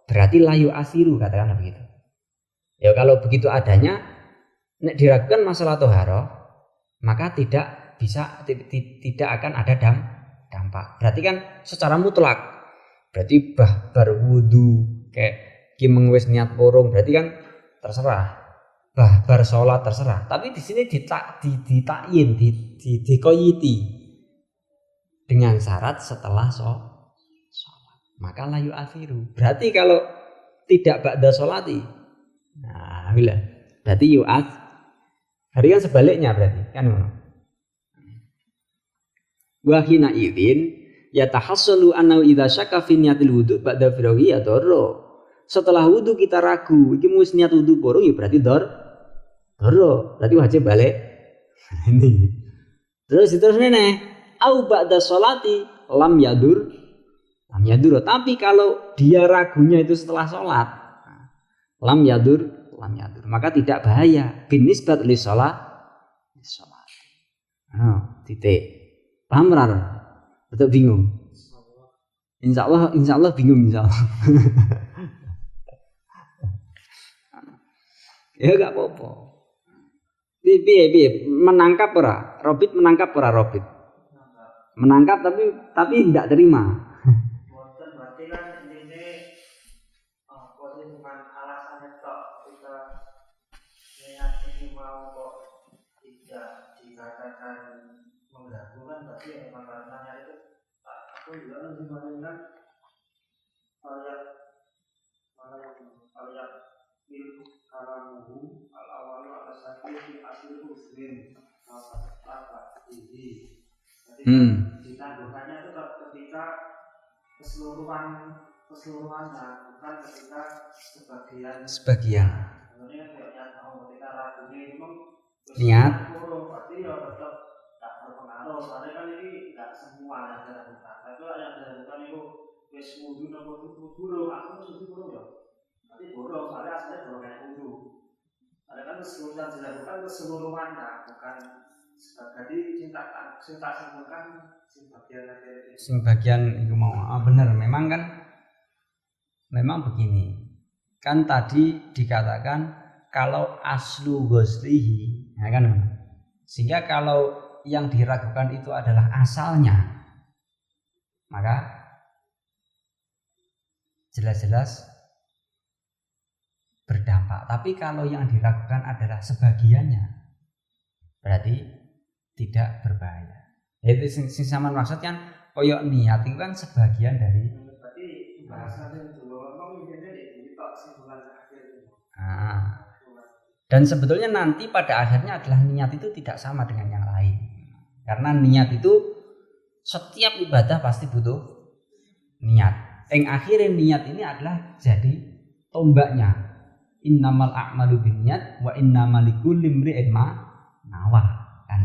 berarti layu asiru, katakanlah begitu. Ya kalau begitu adanya, nek diragukan masalah toharoh, maka tidak akan ada dampak. Berarti kan secara mutlak. Berarti berwudu kayak kimeng wis niat purung, berarti kan terserah. Bar sholat terserah, tapi di sini ditakyin, dikoyiti dengan syarat setelah sholat, maka layu afiru. Berarti kalau tidak ba'da sholati, nah bila berarti yu'at. Berarti kan sebaliknya berarti kan. Wa hina idzin yatahassalu annahu idza syakka fi niyatil wudu ba'da firaghi yadurru. Setelah wudu kita ragu, iki wis niat wudu purung ya berarti doro, berarti wajib balik. Ini. Terus nih, au ba'da sholati lam yadur. Tapi kalau dia ragunya itu setelah sholat, lam yadur, maka tidak bahaya. Binisbat li sholat. Titik. Paham ora? Betul bingung. Insya Allah bingung insya Allah. Ya gak apa-apa. Piye menangkap ora? Robit menangkap ora Robit? Menangkap tapi tidak terima. Berarti kan ini posisi bukan alasannya tok kita niat ini mau kok tidak dikatakan mengganggu kan berarti memang alasannya itu aku juga kan dibandingkan kayak bil kalamuhu al awalu atas sakit di asli muslim apa ini ditangguhkannya itu ketika keseluruhannya bukan ketika sebagian. Sebenarnya ketika ragunya memang niat berarti ya tetap tak berpengaruh. Soalnya kan ini tidak semua yang dilakukan. Tapi yang dilakukan itu wis wudu nopo wudu aku sudah wudu ya. Tapi bodoh soalnya asalnya bodoh kayak wudu. Soalnya kan keseluruhan dilakukan keseluruhannya bukan. Jadi cinta simpulkan sing bagian itu mau benar memang begini kan tadi dikatakan kalau aslu ghuslihi ya kan, sehingga kalau yang diragukan itu adalah asalnya maka jelas-jelas berdampak. Tapi kalau yang diragukan adalah sebagiannya berarti tidak berbahaya. Itu sing sampean maksud kan koyok niat itu kan sebagian dari berarti bahasanya itu ngomong ini tok simpulan akhir. Dan sebetulnya nanti pada akhirnya adalah niat itu tidak sama dengan yang lain. Karena niat itu setiap ibadah pasti butuh niat. Yang akhirnya niat ini adalah jadi tombaknya. Innamal a'malu binniyat wa innamal likulli imri'in ma nawa kan.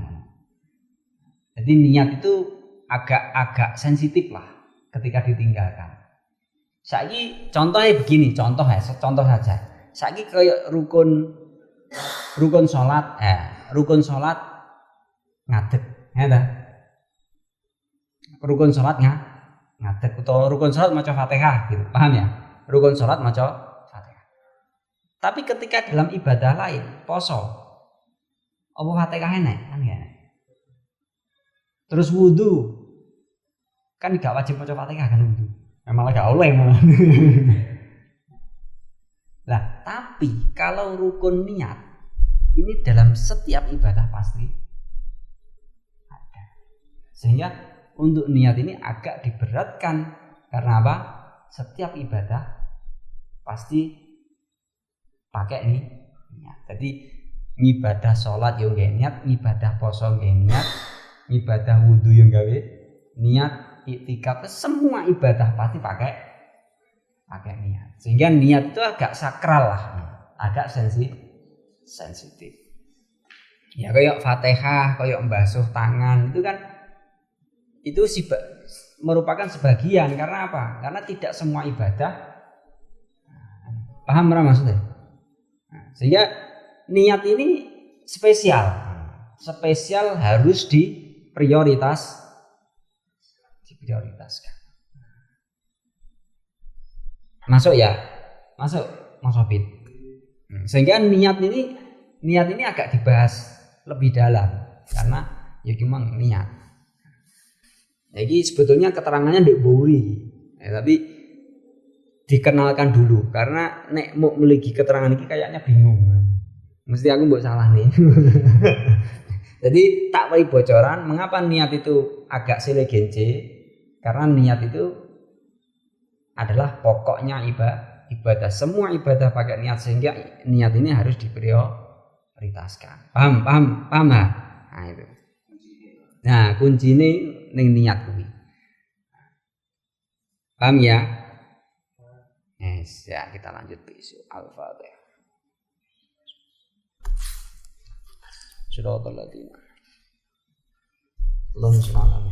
Jadi niat itu agak sensitif lah ketika ditinggalkan. Saiki contohnya begini, contoh saja. Saiki kayak rukun salat, ngadeg, ya ta? Rukun salat ngadeg atau rukun salat maca Fatihah gitu. Paham ya? Rukun salat maca Fatihah. Tapi ketika dalam ibadah lain, poso, apa Fatihah enek kan ya? Terus wudu kan gak wajib maca Fatihah kan wudu. Malah gak oleh malah. Lah, tapi kalau rukun niat ini dalam setiap ibadah pasti ada. Sehingga untuk niat ini agak diberatkan karena apa? Setiap ibadah pasti pakai niat. Jadi ibadah sholat yang gak niat, ibadah poso gak niat, ibadah wudu yang gawe niat, iktikaf, semua ibadah pasti pakai niat. Sehingga niat itu agak sakral lah, agak sensitif. Ya kayak Fatihah, kayak membasuh tangan itu kan itu merupakan sebagian. Karena apa? Karena tidak semua ibadah. Paham ora maksudnya? Sehingga niat ini spesial harus diprioritaskan. Masuk ya? Masuk Mas Obid. Sehingga niat ini agak dibahas lebih dalam karena ya cuma niat. Jadi sebetulnya keterangannya ndek buri. Tapi dikenalkan dulu karena nek mau memiliki keterangan ini kayaknya bingung. Mesti aku mbok salah nih. Jadi tak beri bocoran mengapa niat itu agak selegenje, karena niat itu adalah pokoknya ibadah. Semua ibadah pakai niat, sehingga niat ini harus diprioritaskan. Paham nggak? Nah itu. Nah kuncinya ning niat kuwi. Paham ya? Yes, ya kita lanjut besok. Al-Fatihah. Suratul Ladina. Allahumma